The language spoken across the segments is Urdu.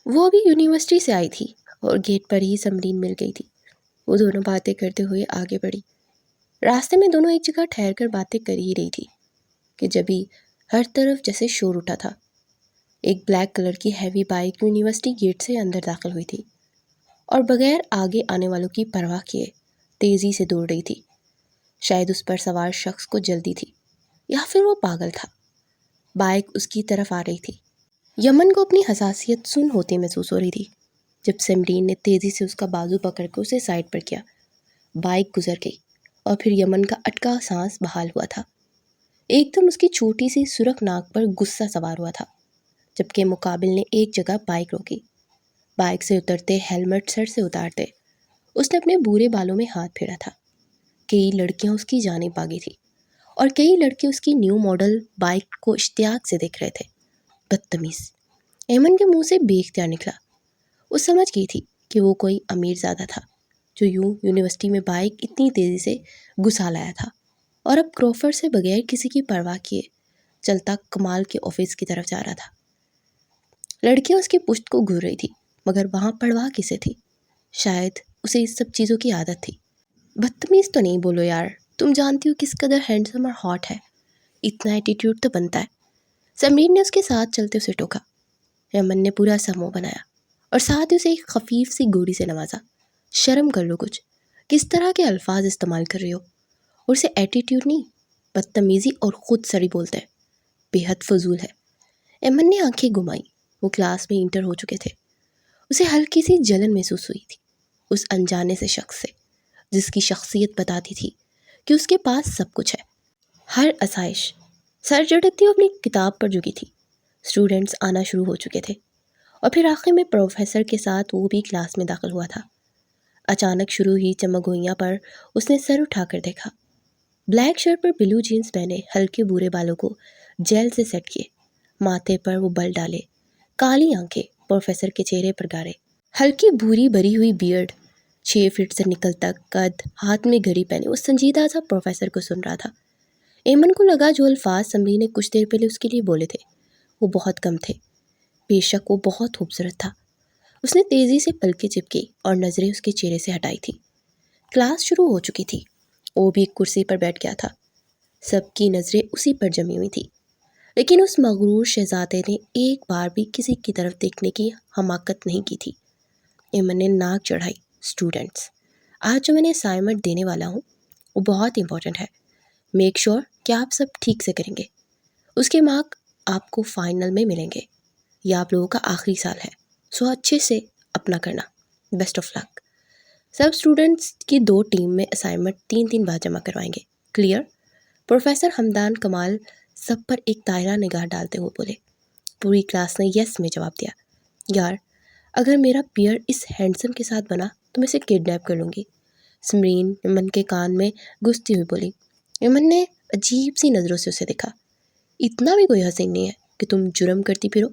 وہ ابھی یونیورسٹی سے آئی تھی اور گیٹ پر ہی سمرین مل گئی تھی۔ وہ دونوں باتیں کرتے ہوئے آگے بڑھی۔ راستے میں دونوں ایک جگہ ٹھہر کر باتیں کر ہی رہی تھی کہ جبھی ہر طرف جیسے شور اٹھا تھا۔ ایک بلیک کلر کی ہیوی بائک یونیورسٹی گیٹ سے اندر داخل ہوئی تھی اور بغیر آگے آنے والوں کی پرواہ کیے تیزی سے دوڑ رہی تھی۔ شاید اس پر سوار شخص کو جلدی تھی یا پھر وہ پاگل تھا۔ بائک اس کی طرف آ رہی تھی۔ یمن کو اپنی حساسیت سن ہوتے محسوس ہو رہی تھی جب سمرین نے تیزی سے اس کا بازو پکڑ کے اسے سائڈ پر کیا۔ بائک گزر گئی اور پھر یمن کا اٹکا سانس بحال ہوا تھا۔ ایک دم اس کی چھوٹی سی سرخ ناک پر غصہ سوار ہوا تھا، جبکہ مقابل نے ایک جگہ بائک روکی۔ بائک سے اترتے ہیلمٹ سر سے اتارتے اس نے اپنے بورے بالوں میں ہاتھ پھیرا تھا۔ کئی لڑکیاں اس کی جانب بھاگی تھی اور کئی لڑکے اس کی نیو ماڈل بائک کو اشتیاق سے دیکھ رہے تھے۔ بدتمیز، ایمن کے منہ سے بے اختیار نکلا۔ وہ سمجھ گئی تھی کہ وہ کوئی امیر زادہ تھا جو یونیورسٹی میں بائک اتنی تیزی سے گھسا لایا تھا اور اب کروفر سے بغیر کسی کی پرواہ کیے چلتا کمال کے آفس کی طرف جا رہا تھا۔ لڑکیاں اس کی پشت کو گھور رہی تھی، مگر وہاں پرواہ کسے تھی؟ شاید اسے اس سب چیزوں کی عادت تھی۔ بدتمیز تو نہیں بولو یار، تم جانتی ہو کس قدر ہینڈسم اور ہاٹ ہے، اتنا ایٹیٹیوڈ تو بنتا ہے۔ سمرین نے اس کے ساتھ چلتے اسے ٹوکا۔ ایمن نے پورا سا منہ بنایا اور ساتھ ہی اسے ایک خفیف سی گوری سے نوازا۔ شرم کر لو کچھ، کس طرح کے الفاظ استعمال کر رہی ہو؟ اور اسے ایٹیٹیوڈ نہیں، بدتمیزی اور خود سری بولتے ہیں، بے حد فضول ہے۔ ایمن نے آنکھیں گھمائی۔ وہ کلاس میں انٹر ہو چکے تھے۔ اسے ہلکی سی جلن محسوس ہوئی تھی اس انجانے سے شخص سے جس کی شخصیت بتاتی تھی کہ اس کے پاس سب کچھ ہے، ہر آسائش۔ سر جھٹکتی وہ اپنی کتاب پر جھکی تھی۔ اسٹوڈنٹس آنا شروع ہو چکے تھے اور پھر آخر میں پروفیسر کے ساتھ وہ بھی کلاس میں داخل ہوا تھا۔ اچانک شروع ہی چمگوئیاں پر اس نے سر اٹھا کر دیکھا۔ بلیک شرٹ پر بلو جینز پہنے، ہلکے بورے بالوں کو جیل سے سیٹ کیے، ماتھے پر وہ بل ڈالے، کالی آنکھیں پروفیسر کے چہرے پر گارے، ہلکی بھوری بری ہوئی بیئرڈ، 6 فٹ سے نکل تک قد، ہاتھ میں گھڑی پہنے وہ سنجیدہ سا پروفیسر کو سن رہا تھا۔ ایمن کو لگا جو الفاظ سمرین نے کچھ دیر پہلے اس کے لیے بولے تھے وہ بہت کم تھے۔ بے شک وہ بہت خوبصورت تھا۔ اس نے تیزی سے پلکیں چپکی اور نظریں اس کے چہرے سے ہٹائی تھی۔ کلاس شروع ہو چکی تھی۔ وہ بھی ایک کرسی پر بیٹھ گیا تھا۔ سب کی نظریں اسی پر جمی ہوئی تھی، لیکن اس مغرور شہزادے نے ایک بار بھی کسی کی طرف دیکھنے کی حماقت نہیں کی تھی۔ ایمن نے ناک چڑھائی۔ اسٹوڈنٹس، آج جو میں نے اسائنمنٹ دینے والا ہوں وہ بہت امپورٹنٹ ہے۔ میک شور کہ آپ سب ٹھیک سے کریں گے۔ اس کے مارک آپ کو فائنل میں ملیں گے۔ یہ آپ لوگوں کا آخری سال ہے، سو اچھے سے اپنا کرنا۔ Best of luck. سب اسٹوڈنٹس کی 2 ٹیم میں اسائنمنٹ 3 بار جمع کروائیں گے۔ کلیئر؟ پروفیسر حمدان کمال سب پر ایک دائرہ نگاہ ڈالتے ہوئے بولے۔ پوری کلاس نے یس میں جواب دیا۔ یار، اگر میرا پیئر اس ہینڈسم کے ساتھ بنا تو میں اسے کڈنیپ کر لوں گی، سمرین ایمن کے کان میں گھستی ہوئی بولی۔ ایمن نے عجیب سی نظروں سے اسے دیکھا۔ اتنا بھی کوئی حسین نہیں ہے کہ تم جرم کرتی پھرو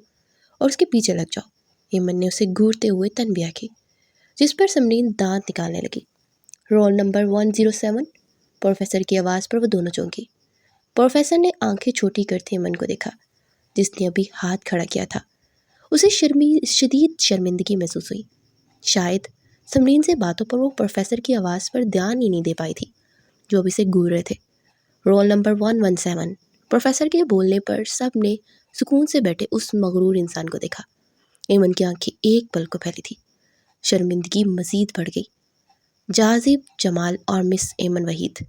اور اس کے پیچھے لگ جاؤ۔ ایمن نے اسے گھورتے ہوئے تنبیہ کی، جس پر سمرین دانت نکالنے لگی۔ Roll number 107۔ پروفیسر کی آواز پر وہ دونوں چونکی۔ پروفیسر نے آنکھیں چھوٹی کرتے ایمن کو دیکھا جس نے ابھی ہاتھ کھڑا کیا تھا۔ اسے شدید شرمندگی محسوس ہوئی۔ شاید سمرین سے باتوں پر وہ پروفیسر کی آواز پر دھیان ہی نہیں دے پائی تھی جو ابھی سے گھور رہے تھے۔ Roll number 117۔ پروفیسر کے بولنے پر سب نے سکون سے بیٹھے اس مغرور انسان کو دیکھا۔ ایمن کی آنکھیں ایک پل کو پھیلی تھی۔ شرمندگی مزید بڑھ گئی۔ جاذب جمال اور مس ایمن وحید۔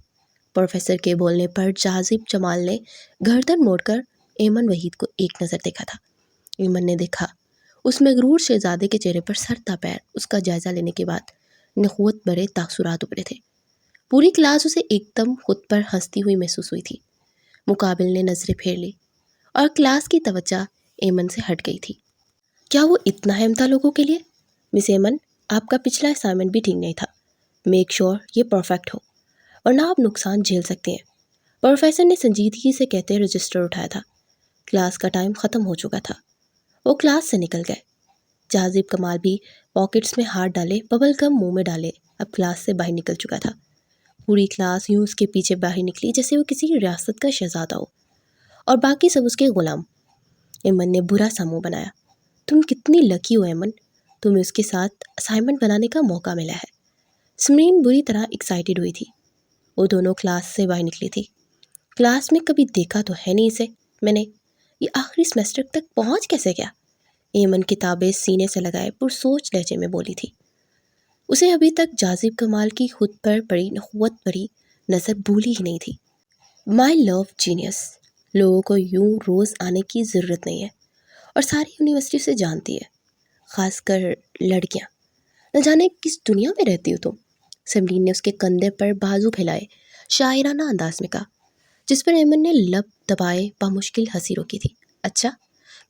پروفیسر کے بولنے پر جاذب جمال نے گردن موڑ کر ایمن وحید کو ایک نظر دیکھا تھا۔ ایمن نے دیکھا اس مغرور شہزادے کے چہرے پر سر تا پیر اس کا جائزہ لینے کے بعد نخوت بھرے تاثرات ابھرے تھے۔ پوری کلاس اسے ایک دم خود پر ہنستی ہوئی محسوس ہوئی تھی۔ مقابل نے نظریں پھیر لی اور کلاس کی توجہ ایمن سے ہٹ گئی تھی۔ کیا وہ اتنا اہم تھا لوگوں کے لیے؟ مس ایمن، آپ کا پچھلا اسائنمنٹ بھی ٹھیک نہیں تھا۔ میک شور یہ پرفیکٹ ہو ورنہ آپ نقصان جھیل سکتے ہیں۔ پروفیسر نے سنجیدگی سے کہتے رجسٹر اٹھایا تھا۔ کلاس کا ٹائم ختم ہو چکا تھا۔ وہ کلاس سے نکل گئے۔ جاذب کمال بھی پاکٹس میں ہاتھ ڈالے ببل گم منہ میں ڈالے اب کلاس سے باہر نکل چکا تھا۔ پوری کلاس یوں اس کے پیچھے باہر نکلی جیسے وہ کسی ریاست کا شہزادہ ہو اور باقی سب اس کے غلام۔ ایمن نے برا سا منہ بنایا۔ تم کتنی لکی ہو ایمن، تمہیں اس کے ساتھ اسائنمنٹ بنانے کا موقع ملا ہے۔ سمرین بری طرح ایکسائٹیڈ ہوئی تھی۔ وہ دونوں کلاس سے باہر نکلی تھی۔ کلاس میں کبھی دیکھا تو ہے نہیں اسے میں نے، یہ آخری سیمسٹر تک پہنچ کیسے گیا؟ ایمن کتابیں سینے سے لگائے پرسوچ لہجے میں بولی تھی۔ اسے ابھی تک جازب کمال کی خود پر پڑی نخوت بھری نظر بھولی ہی نہیں تھی۔ مائی لو جینیس، لوگوں کو یوں روز آنے کی ضرورت نہیں ہے، اور ساری یونیورسٹی سے جانتی ہے، خاص کر لڑکیاں۔ نہ جانے کس دنیا میں رہتی ہو تم۔ سمرین نے اس کے کندھے پر بازو پھیلائے شاعرانہ انداز میں کہا، جس پر ایمن نے لب دبائے بامشکل ہنسی روکی تھی۔ اچھا،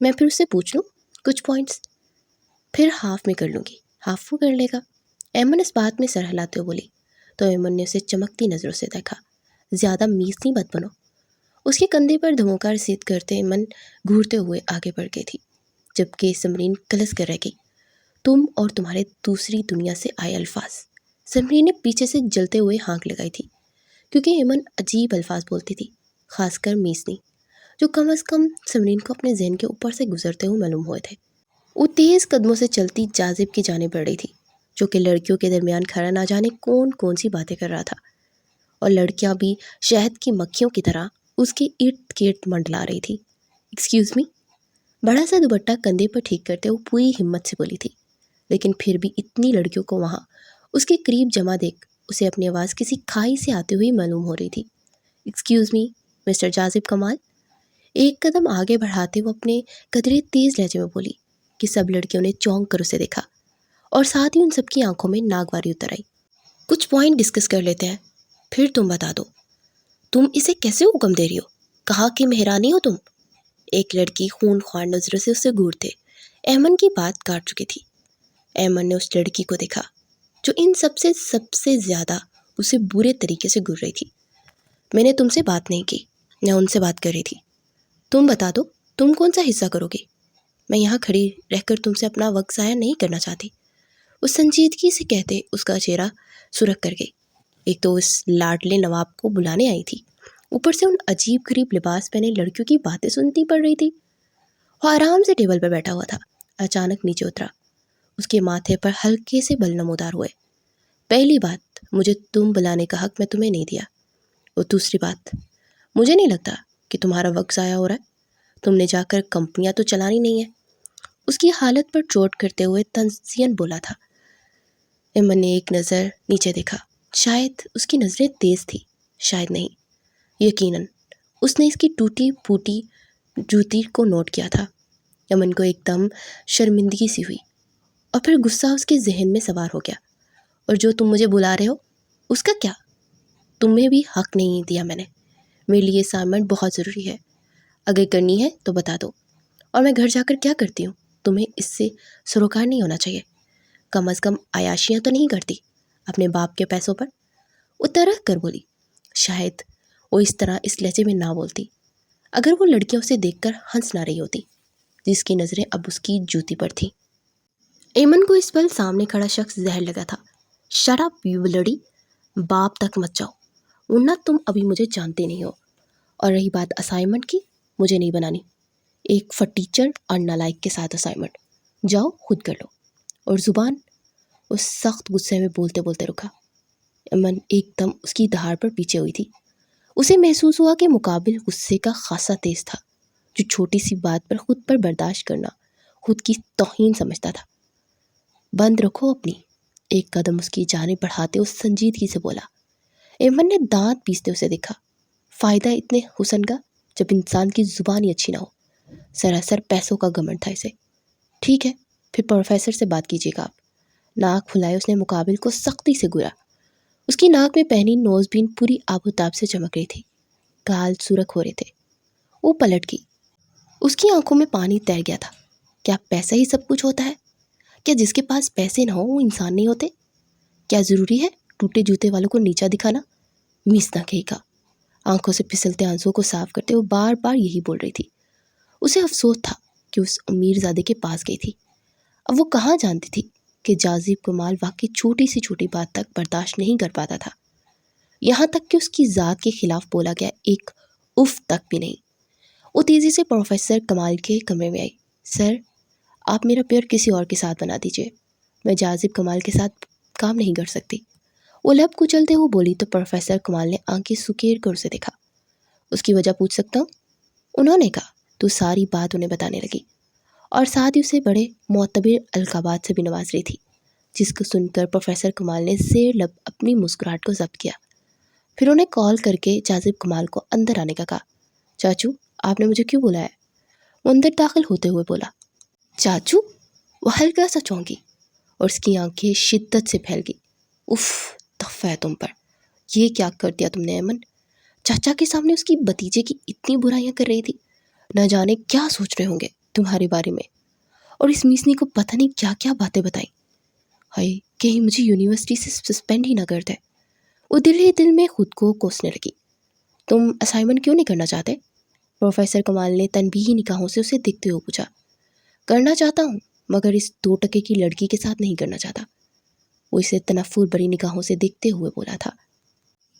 میں پھر اس سے پوچھ لوں کچھ پوائنٹس، پھر ہاف میں کر لوں گی۔ ہاف وہ کر لے گا؟ ایمن اس بات میں سر ہلاتے ہوئے بولی، تو ایمن نے اسے چمکتی نظروں سے دیکھا۔ زیادہ میسنی مت بنو۔ اس کے کندھے پر دھموکا رسید کرتے ایمن گھورتے ہوئے آگے بڑھ گئی تھی، جبکہ سمرین کلس کر رہ گئی۔ تم اور تمہارے دوسری دنیا سے آئے الفاظ۔ سمرین نے پیچھے سے جلتے ہوئے ہانک لگائی تھی، کیونکہ ایمن عجیب الفاظ بولتی تھی، خاص کر میسنی، جو کم از کم سمرین کو اپنے ذہن کے اوپر سے گزرتے ہوئے معلوم ہوئے تھے۔ وہ تیز قدموں سے چلتی جازب کی جانب بڑھ رہی تھی، جو کہ لڑکیوں کے درمیان کھڑا نہ جانے کون سی باتیں کر رہا تھا، اور لڑکیاں بھی شہد کی مکھیوں کی طرح اس کے ارد گرد منڈلا رہی تھی۔ ایکسکیوز می، بڑا سا دوپٹہ کندھے پر ٹھیک کرتے وہ پوری ہمت سے بولی تھی، لیکن پھر بھی اتنی لڑکیوں کو وہاں اس کے قریب جمع دیکھ اسے اپنی آواز کسی کھائی سے آتے ہوئی معلوم ہو رہی تھی۔ ایکسکیوز می مسٹر جازب کمال، ایک قدم آگے بڑھاتے وہ اپنے قدرے تیز لہجے میں بولی کہ سب لڑکیوں نے چونک کر اسے دیکھا، اور ساتھ ہی ان سب کی آنکھوں میں ناگواری اتر آئی۔ کچھ پوائنٹ ڈسکس کر لیتے ہیں، پھر تم بتا دو، تم اسے کیسے حکم دے رہی ہو؟ کہا کہ مہرانی ہو تم؟ ایک لڑکی خون خوار نظروں سے اسے گھورتے ایمن کی بات کاٹ چکی تھی۔ ایمن نے اس لڑکی کو دیکھا جو ان سب سے زیادہ اسے برے طریقے سے گھور رہی تھی۔ میں نے تم سے بات نہیں کی، میں ان سے بات کر رہی تھی۔ تم بتا دو، تم کون سا حصہ کرو گی؟ میں یہاں کھڑی رہ کر تم سے اپنا وقت ضائع نہیں کرنا چاہتی۔ اس سنجیدگی سے کہتے اس کا چہرہ سرخ کر گئی۔ ایک تو اس لاڈلے نواب کو بلانے آئی تھی، اوپر سے ان عجیب غریب لباس پہنے لڑکیوں کی باتیں سنتی پڑ رہی تھی۔ وہ آرام سے ٹیبل پر بیٹھا ہوا تھا، اچانک نیچے اترا۔ اس کے ماتھے پر ہلکے سے بل نمودار ہوئے۔ پہلی بات، مجھے تم بلانے کا حق میں تمہیں نہیں دیا، اور دوسری بات، مجھے نہیں لگتا کہ تمہارا وقت ضائع ہو رہا ہے، تم نے جا کر کمپنیاں تو چلانی نہیں ہیں۔ اس کی حالت پر چوٹ کرتے ہوئے تنزین بولا تھا۔ ایمن نے ایک نظر نیچے دیکھا، شاید اس کی نظریں تیز تھی، شاید نہیں، یقیناً اس نے اس کی ٹوٹی پھوٹی جوتی کو نوٹ کیا تھا۔ ایمن کو ایک دم شرمندگی سی ہوئی، اور پھر غصہ اس کے ذہن میں سوار ہو گیا۔ اور جو تم مجھے بلا رہے ہو اس کا کیا؟ تمہیں بھی حق نہیں دیا میں نے۔ میرے لیے اسائنمنٹ بہت ضروری ہے، اگر کرنی ہے تو بتا دو، اور میں گھر جا کر کیا کرتی ہوں تمہیں اس سے سروکار نہیں ہونا چاہیے۔ کم از کم عیاشیاں تو نہیں کرتی اپنے باپ کے پیسوں پر؟ وہ ترک کر بولی۔ شاید وہ اس طرح اس لہجے میں نہ بولتی اگر وہ لڑکیاں اسے دیکھ کر ہنس نہ رہی ہوتی، جس کی نظریں اب اس کی جوتی پر تھیں۔ ایمن کو اس پل سامنے کھڑا شخص زہر لگا تھا۔ شٹ اپ یو لڑی، باپ تک مت جاؤ، ورنہ تم ابھی مجھے جانتے نہیں ہو۔ اور رہی بات اسائنمنٹ کی، مجھے نہیں بنانی، ایک فٹیچر اور نالائق کے ساتھ اسائنمنٹ، جاؤ خود کر لو۔ اور زبان، اس سخت غصے میں بولتے بولتے رکا۔ ایمن ایک دم اس کی دہاڑ پر پیچھے ہوئی تھی۔ اسے محسوس ہوا کہ مقابل غصے کا خاصا تیز تھا، جو چھوٹی سی بات پر خود پر برداشت کرنا خود کی توہین سمجھتا تھا۔ بند رکھو اپنی، ایک قدم اس کی جانب بڑھاتے اس سنجیدگی سے بولا۔ ایمن نے دانت پیستے اسے دیکھا۔ فائدہ اتنے حسن کا جب انسان کی زبان ہی اچھی نہ ہو۔ سراسر پیسوں کا گھمنڈ تھا اسے۔ ٹھیک ہے، پھر پروفیسر سے بات کیجیے گا آپ۔ ناک پھلائے اس نے مقابل کو سختی سے گرا۔ اس کی ناک میں پہنی نوز بین پوری آب و تاب سے چمک رہی تھی، گال سرخ ہو رہے تھے۔ وہ پلٹ گئی، اس کی آنکھوں میں پانی تیر گیا تھا۔ کیا پیسہ ہی سب کچھ ہوتا ہے؟ کیا جس کے پاس پیسے نہ ہو وہ انسان نہیں ہوتے؟ کیا ضروری ہے ٹوٹے جوتے والوں کو نیچا دکھانا؟ میسنا کہے گا۔ آنکھوں سے پھسلتے آنسوؤں کو صاف کرتے وہ بار بار یہی بول رہی تھی۔ اسے افسوس تھا کہ اس امیر زادے کے پاس گئی تھی۔ اب وہ کہاں جانتی تھی کہ جازب کمال واقعی چھوٹی سی چھوٹی بات تک برداشت نہیں کر پاتا تھا، یہاں تک کہ اس کی ذات کے خلاف بولا گیا ایک اف تک بھی نہیں۔ وہ تیزی سے پروفیسر کمال کے کمرے میں آئی۔ سر، آپ میرا پیئر کسی اور کے ساتھ بنا دیجیے، میں جاذب کمال کے ساتھ کام نہیں کر سکتی۔ وہ لب کچلتے ہوئے بولی تو پروفیسر کمال نے آنکھیں سکیر کر اسے دیکھا۔ اس کی وجہ پوچھ سکتا ہوں؟ انہوں نے کہا تو ساری بات انہیں بتانے لگی، اور ساتھ ہی اسے بڑے معتبر القابات سے بھی نواز رہی تھی، جس کو سن کر پروفیسر کمال نے زیر لب اپنی مسکراہٹ کو ضبط کیا۔ پھر انہیں کال کر کے جاذب کمال کو اندر آنے کا کہا۔ چاچو، آپ نے مجھے کیوں بلایا؟ وہ اندر داخل ہوتے ہوئے بولا۔ چاچو؟ وہ ہلکا سا چونکی اور اس کی آنکھیں شدت سے پھیل گئی۔ اف، تفہ ہے تم پر، یہ کیا کر دیا تم نے ایمن؟ چاچا کے سامنے اس کی بھتیجے کی اتنی برائیاں کر رہی تھی، نہ جانے کیا سوچ رہے ہوں گے تمہارے بارے میں، اور اس میسنی کو پتہ نہیں کیا کیا باتیں بتائیں۔ ہائے، کہیں مجھے یونیورسٹی سے سسپینڈ ہی نہ کر دے۔ وہ دل ہی دل میں خود کو کوسنے لگی۔ تم اسائنمنٹ کیوں نہیں کرنا چاہتے؟ پروفیسر کمال نے تنبیہی نگاہوں سے اسے دیکھتے ہوئے پوچھا۔ کرنا چاہتا ہوں، مگر اس 2 ٹکے کی لڑکی کے ساتھ نہیں کرنا چاہتا۔ وہ اسے تنفر بری نگاہوں سے دیکھتے ہوئے بولا تھا۔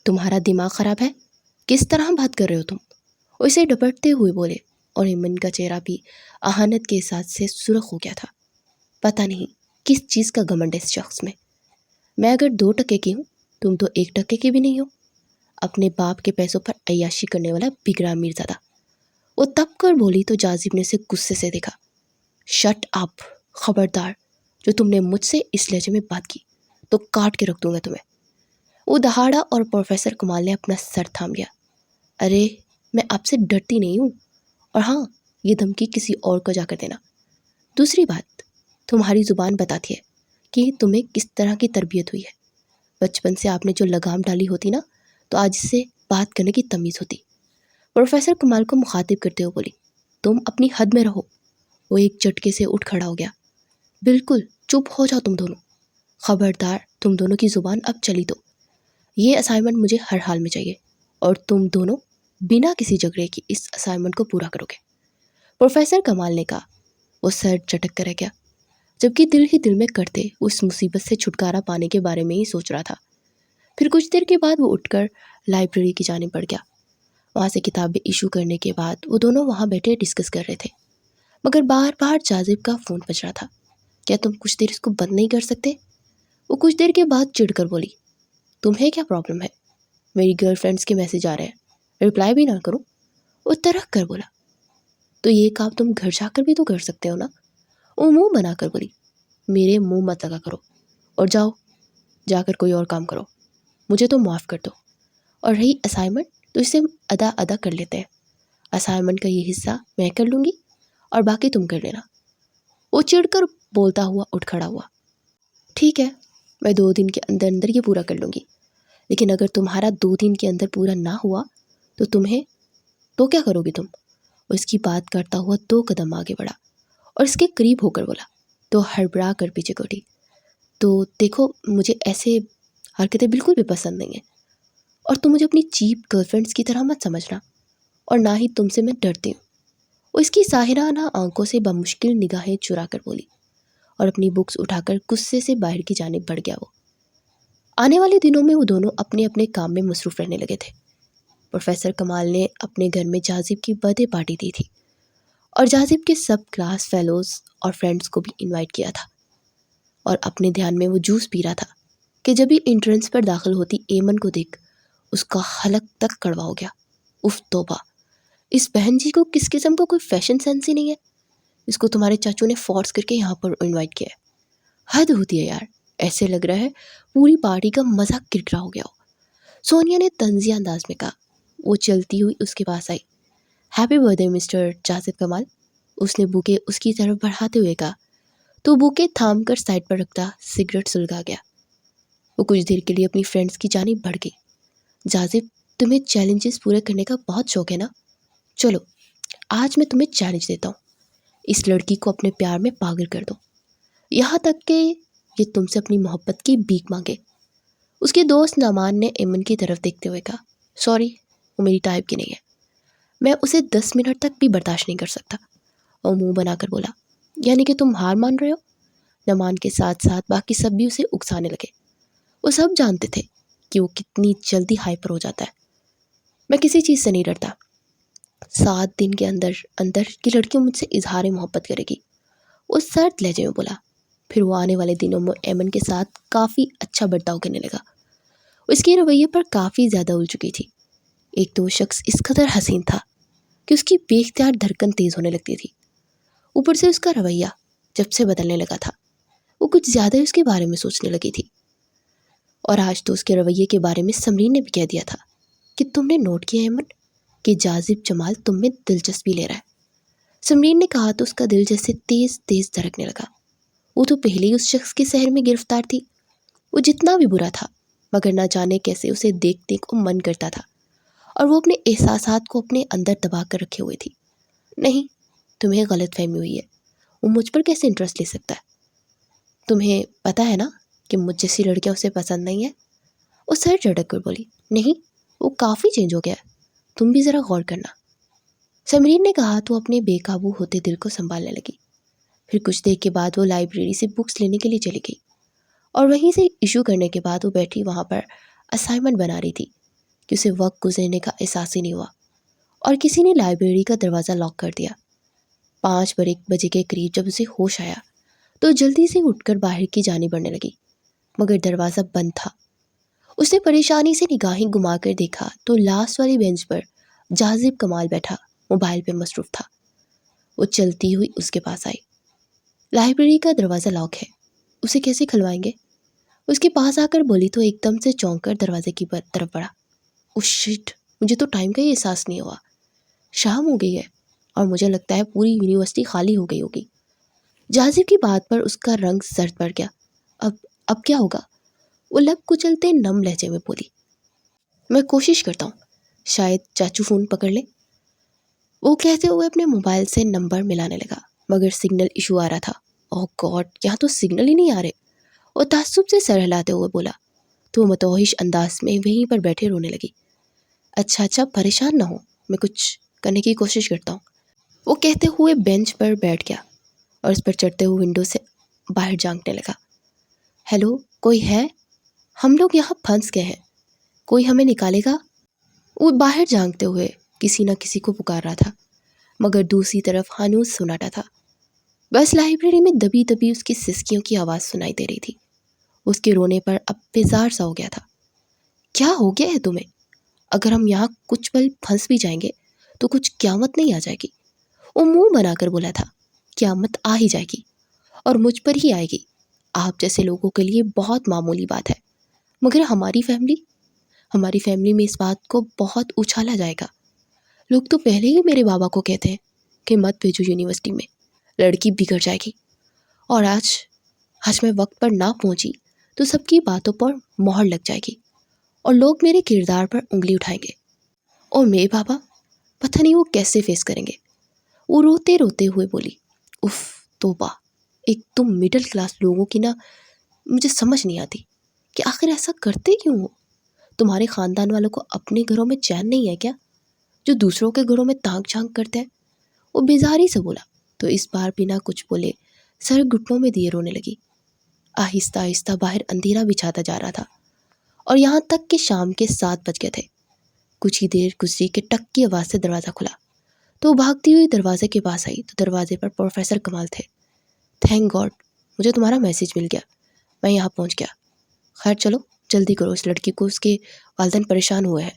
تمہارا دماغ خراب ہے؟ کس طرح بات کر رہے ہو تم؟ وہ اسے ڈپٹتے ہوئے بولے، اور ایمن کا چہرہ بھی اہانت کے احساس سے سرخ ہو گیا تھا۔ پتہ نہیں کس چیز کا گھمنڈ ہے اس شخص میں اگر 2 ٹکے کی ہوں، تم تو 1 ٹکے کی بھی نہیں ہو۔ اپنے باپ کے پیسوں پر عیاشی کرنے والا بگڑا میرزادہ۔ وہ تپ کر بولی تو جاذب نے اسے غصے سے دیکھا۔ شٹ اپ، خبردار، جو تم نے مجھ سے اس لہجے میں بات کی تو کاٹ کے رکھ دوں گا تمہیں۔ وہ دہاڑا اور پروفیسر کمال نے اپنا سر تھام لیا۔ ارے، میں آپ سے ڈرتی نہیں ہوں، اور ہاں، یہ دھمکی کسی اور کو جا کر دینا۔ دوسری بات، تمہاری زبان بتاتی ہے کہ تمہیں کس طرح کی تربیت ہوئی ہے۔ بچپن سے آپ نے جو لگام ڈالی ہوتی نا، تو آج اس سے بات کرنے کی تمیز ہوتی۔ پروفیسر کمال کو مخاطب کرتے ہوئے بولی، تم اپنی حد میں رہو۔ وہ ایک جھٹکے سے اٹھ کھڑا ہو گیا۔ بالکل چپ ہو جاؤ تم دونوں، خبردار تم دونوں کی زبان اب چلی تو۔ یہ اسائنمنٹ مجھے ہر حال میں چاہیے، اور تم دونوں بنا کسی جھگڑے کی اس اسائنمنٹ کو پورا کرو گے، پروفیسر کمال نے کہا۔ وہ سر جھٹک کر رہ گیا، جبکہ دل ہی دل میں کرتے وہ اس مصیبت سے چھٹکارا پانے کے بارے میں ہی سوچ رہا تھا۔ پھر کچھ دیر کے بعد وہ اٹھ کر لائبریری کی جانب بڑھ گیا۔ وہاں سے کتابیں ایشو کرنے کے بعد وہ دونوں وہاں بیٹھے ڈسکس کر رہے تھے، مگر بار بار جاذب کا فون بج رہا تھا۔ کیا تم کچھ دیر اس کو بند نہیں کر سکتے؟ وہ کچھ دیر کے بعد چڑھ کر بولی، تمہیں کیا پرابلم ہے؟ میری گرل فرینڈس کے میسج آ رہے ہیں، رپلائی بھی نہ کروں؟ وہ ترک کر بولا، تو یہ کام تم گھر جا کر بھی تو کر سکتے ہو نا؟ وہ منہ بنا کر بولی، میرے منہ مت لگا کرو، اور جاؤ جا کر کوئی اور کام کرو، مجھے تو معاف کر دو۔ اور رہی اسائنمنٹ تو اسے ادا کر لیتے ہیں۔ اسائنمنٹ کا یہ حصہ میں کر لوں گی اور باقی تم کر لینا۔ وہ چڑھ کر بولتا ہوا اٹھ کھڑا ہوا۔ ٹھیک ہے، میں 2 دن کے اندر اندر یہ پورا کر لوں گی، لیکن اگر تمہارا 2 دن کے اندر پورا نہ ہوا تو کیا کرو گی تم؟ وہ اس کی بات کرتا ہوا 2 قدم آگے بڑھا اور اس کے قریب ہو کر بولا، تو ہڑبڑا کر پیچھے کو اٹھی۔ تو دیکھو، مجھے ایسے حرکتیں بالکل بھی پسند نہیں ہیں، اور تم مجھے اپنی چیپ گرل فرینڈس کی طرح مت سمجھنا، اور نہ ہی تم سے میں ڈرتی ہوں۔ وہ اس کی ساحرانہ آنکھوں سے بمشکل نگاہیں چرا کر بولی، اور اپنی بکس اٹھا کر غصے سے باہر کی جانب بڑھ گیا۔ وہ آنے والے دنوں میں وہ دونوں اپنے اپنے کام میں مصروف رہنے لگے تھے۔ پروفیسر کمال نے اپنے گھر میں جاذب کی برتھ ڈے پارٹی دی تھی، اور جاذب کے سب کلاس فیلوز اور فرینڈس کو بھی انوائٹ کیا تھا، اور اپنے دھیان میں وہ جوس پی رہا تھا کہ جب ہی انٹرنس پر داخل ہوتی ایمن کو دیکھ اس کا حلق تک کڑوا ہو گیا۔ اف توبہ، اس بہن جی کو کس قسم کا کوئی فیشن سینس ہی نہیں ہے، اس کو تمہارے چاچو نے فورس کر کے یہاں پر انوائٹ کیا ہے۔ حد ہوتی ہے یار، ایسے لگ رہا ہے پوری پارٹی کا مزہ کرکرا ہو گیا ہو، سونیا نے طنزیہ انداز میں کہا۔ وہ چلتی ہوئی اس کے پاس آئی۔ ہیپی برتھ ڈے مسٹر جاذب کمال، اس نے بوکے اس کی طرف بڑھاتے ہوئے کہا، تو بوکے تھام کر سائڈ پر رکھتا سگریٹ سلگا گیا۔ وہ کچھ دیر کے لیے اپنی فرینڈس کی جانب بڑھ گئی۔ جاذب، تمہیں چیلنجز پورے کرنے کا بہت شوق ہے نا؟ چلو آج میں تمہیں چیلنج دیتا ہوں، اس لڑکی کو اپنے پیار میں پاگل کر دو، یہاں تک کہ یہ تم سے اپنی محبت کی بھیک مانگے۔ اس کے دوست نعمان نے ایمن کی طرف دیکھتے ہوئے کہا، سوری، وہ میری ٹائپ کی نہیں ہے، میں اسے 10 منٹ تک بھی برداشت نہیں کر سکتا۔ اور منہ بنا کر بولا، یعنی کہ تم ہار مان رہے ہو؟ نعمان کے ساتھ ساتھ باقی سب بھی اسے اکسانے لگے۔ وہ سب جانتے تھے کہ وہ کتنی جلدی ہائپر ہو جاتا ہے۔ میں کسی چیز سے نہیں ڈرتا، 7 دن کے اندر اندر کی لڑکی مجھ سے اظہار محبت کرے گی، وہ سرد لہجے میں بولا۔ پھر وہ آنے والے دنوں میں ایمن کے ساتھ کافی اچھا برتاؤ کرنے لگا۔ اس کے رویے پر کافی زیادہ اُل چکی تھی۔ ایک تو وہ شخص اس قدر حسین تھا کہ اس کی بے اختیار دھڑکن تیز ہونے لگتی تھی۔ اوپر سے اس کا رویہ جب سے بدلنے لگا تھا، وہ کچھ زیادہ ہی اس کے بارے میں سوچنے لگی تھی۔ اور آج تو اس کے رویے کے بارے میں سمرین نے بھی کہہ دیا تھا کہ تم نے نوٹ کیا ایمن کہ جاذب جمال تم میں دلچسپی لے رہا ہے۔ سمرین نے کہا تو اس کا دل جیسے تیز تیز دھڑکنے لگا۔ وہ تو پہلے ہی اس شخص کے سحر میں گرفتار تھی۔ وہ جتنا بھی برا تھا مگر نہ جانے کیسے اسے دیکھ دیکھ کو من کرتا تھا، اور وہ اپنے احساسات کو اپنے اندر دبا کر رکھے ہوئے تھی۔ نہیں، تمہیں غلط فہمی ہوئی ہے، وہ مجھ پر کیسے انٹرسٹ لے سکتا ہے؟ تمہیں پتہ ہے نا کہ مجھ جیسی لڑکیاں اسے پسند نہیں ہے۔ وہ سر جھٹک کر بولی، نہیں، وہ کافی چینج ہو گیا ہے، تم بھی ذرا غور کرنا۔ سمرین نے کہا تو اپنے بے قابو ہوتے دل کو سنبھالنے لگی۔ پھر کچھ دیر کے بعد وہ لائبریری سے بکس لینے کے لیے چلی گئی، اور وہیں سے ایشو کرنے کے بعد وہ بیٹھی وہاں پر اسائنمنٹ بنا رہی تھی کہ اسے وقت گزرنے کا احساس ہی نہیں ہوا، اور کسی نے لائبریری کا دروازہ لاک کر دیا۔ 5 بجے کے قریب جب اسے ہوش آیا تو جلدی سے اٹھ کر باہر کی جانب بڑھنے لگی، مگر دروازہ بند تھا۔ اس نے پریشانی سے نگاہیں گما کر دیکھا تو لاسٹ والی بینچ پر جاذب کمال بیٹھا موبائل پہ مصروف تھا۔ وہ چلتی ہوئی اس کے پاس آئی۔ لائبریری کا دروازہ لاک ہے، اسے کیسے کھلوائیں گے؟ اس کے پاس آ کر بولی تو ایک دم سے چونک کر دروازے کی طرف بڑھا۔ او شٹ، مجھے تو ٹائم کا ہی احساس نہیں ہوا، شام ہو گئی ہے اور مجھے لگتا ہے پوری یونیورسٹی خالی ہو گئی ہوگی۔ جاذب کی بات پر اس کا رنگ زرد پڑ گیا۔ اب کیا ہوگا؟ وہ لب کچلتے نم لہجے میں بولی، میں کوشش کرتا ہوں، شاید چاچو فون پکڑ لے۔ وہ کہتے ہوئے اپنے موبائل سے نمبر ملانے لگا، مگر سگنل ایشو آ رہا تھا۔ اوہ گاڈ، یہاں تو سگنل ہی نہیں آ رہے۔ وہ تعصب سے سر ہلاتے ہوئے بولا تو وہ متوحش انداز میں وہیں پر بیٹھے رونے لگی۔ اچھا پریشان نہ ہو، میں کچھ کرنے کی کوشش کرتا ہوں۔ وہ کہتے ہوئے بینچ پر بیٹھ گیا اور اس پر چڑھتے ہوئے ونڈو سے باہر جھانکنے لگا۔ ہیلو، کوئی ہے؟ ہم لوگ یہاں پھنس گئے ہیں، کوئی ہمیں نکالے گا؟ وہ باہر جھانکتے ہوئے کسی نہ کسی کو پکار رہا تھا، مگر دوسری طرف ہنوز سناٹا تھا۔ بس لائبریری میں دبی دبی اس کی سسکیوں کی آواز سنائی دے رہی تھی۔ اس کے رونے پر اب بیزار سا ہو گیا تھا۔ کیا ہو گیا ہے تمہیں؟ اگر ہم یہاں کچھ پل پھنس بھی جائیں گے تو کچھ قیامت نہیں آ جائے گی۔ وہ منہ بنا کر بولا تھا، قیامت آ ہی جائے گی، اور مجھ پر ہی آئے گی۔ آپ جیسے لوگوں کے لیے بہت معمولی بات ہے، مگر ہماری فیملی میں اس بات کو بہت اچھالا جائے گا۔ لوگ تو پہلے ہی میرے بابا کو کہتے ہیں کہ مت بھیجو یونیورسٹی میں، لڑکی بگڑ جائے گی۔ اور آج میں وقت پر نہ پہنچی تو سب کی باتوں پر مہر لگ جائے گی اور لوگ میرے کردار پر انگلی اٹھائیں گے، اور میرے بابا پتہ نہیں وہ کیسے فیس کریں گے۔ وہ روتے روتے ہوئے بولی، اف توبہ، ایک تم مڈل کلاس لوگوں کی نا مجھے سمجھ نہیں آتی کہ آخر ایسا کرتے کیوں ہو؟ تمہارے خاندان والوں کو اپنے گھروں میں چین نہیں ہے کیا، جو دوسروں کے گھروں میں تانک جھانک کرتے ہیں؟ وہ بیزاری سے بولا تو اس بار بنا کچھ بولے سر گھٹنوں میں دیے رونے لگی۔ آہستہ آہستہ باہر اندھیرا بچھاتا جا رہا تھا، اور یہاں تک کہ شام کے 7 بج گئے تھے۔ کچھ ہی دیر گزری کہ ٹک کی آواز سے دروازہ کھلا تو وہ بھاگتی ہوئی دروازے کے پاس آئی تو دروازے پر پروفیسر کمال تھے۔ تھینک گاڈ، مجھے تمہارا میسیج مل گیا، میں یہاں پہنچ گیا۔ خیر چلو جلدی کرو، اس لڑکی کو اس کے والدین پریشان ہوئے ہیں۔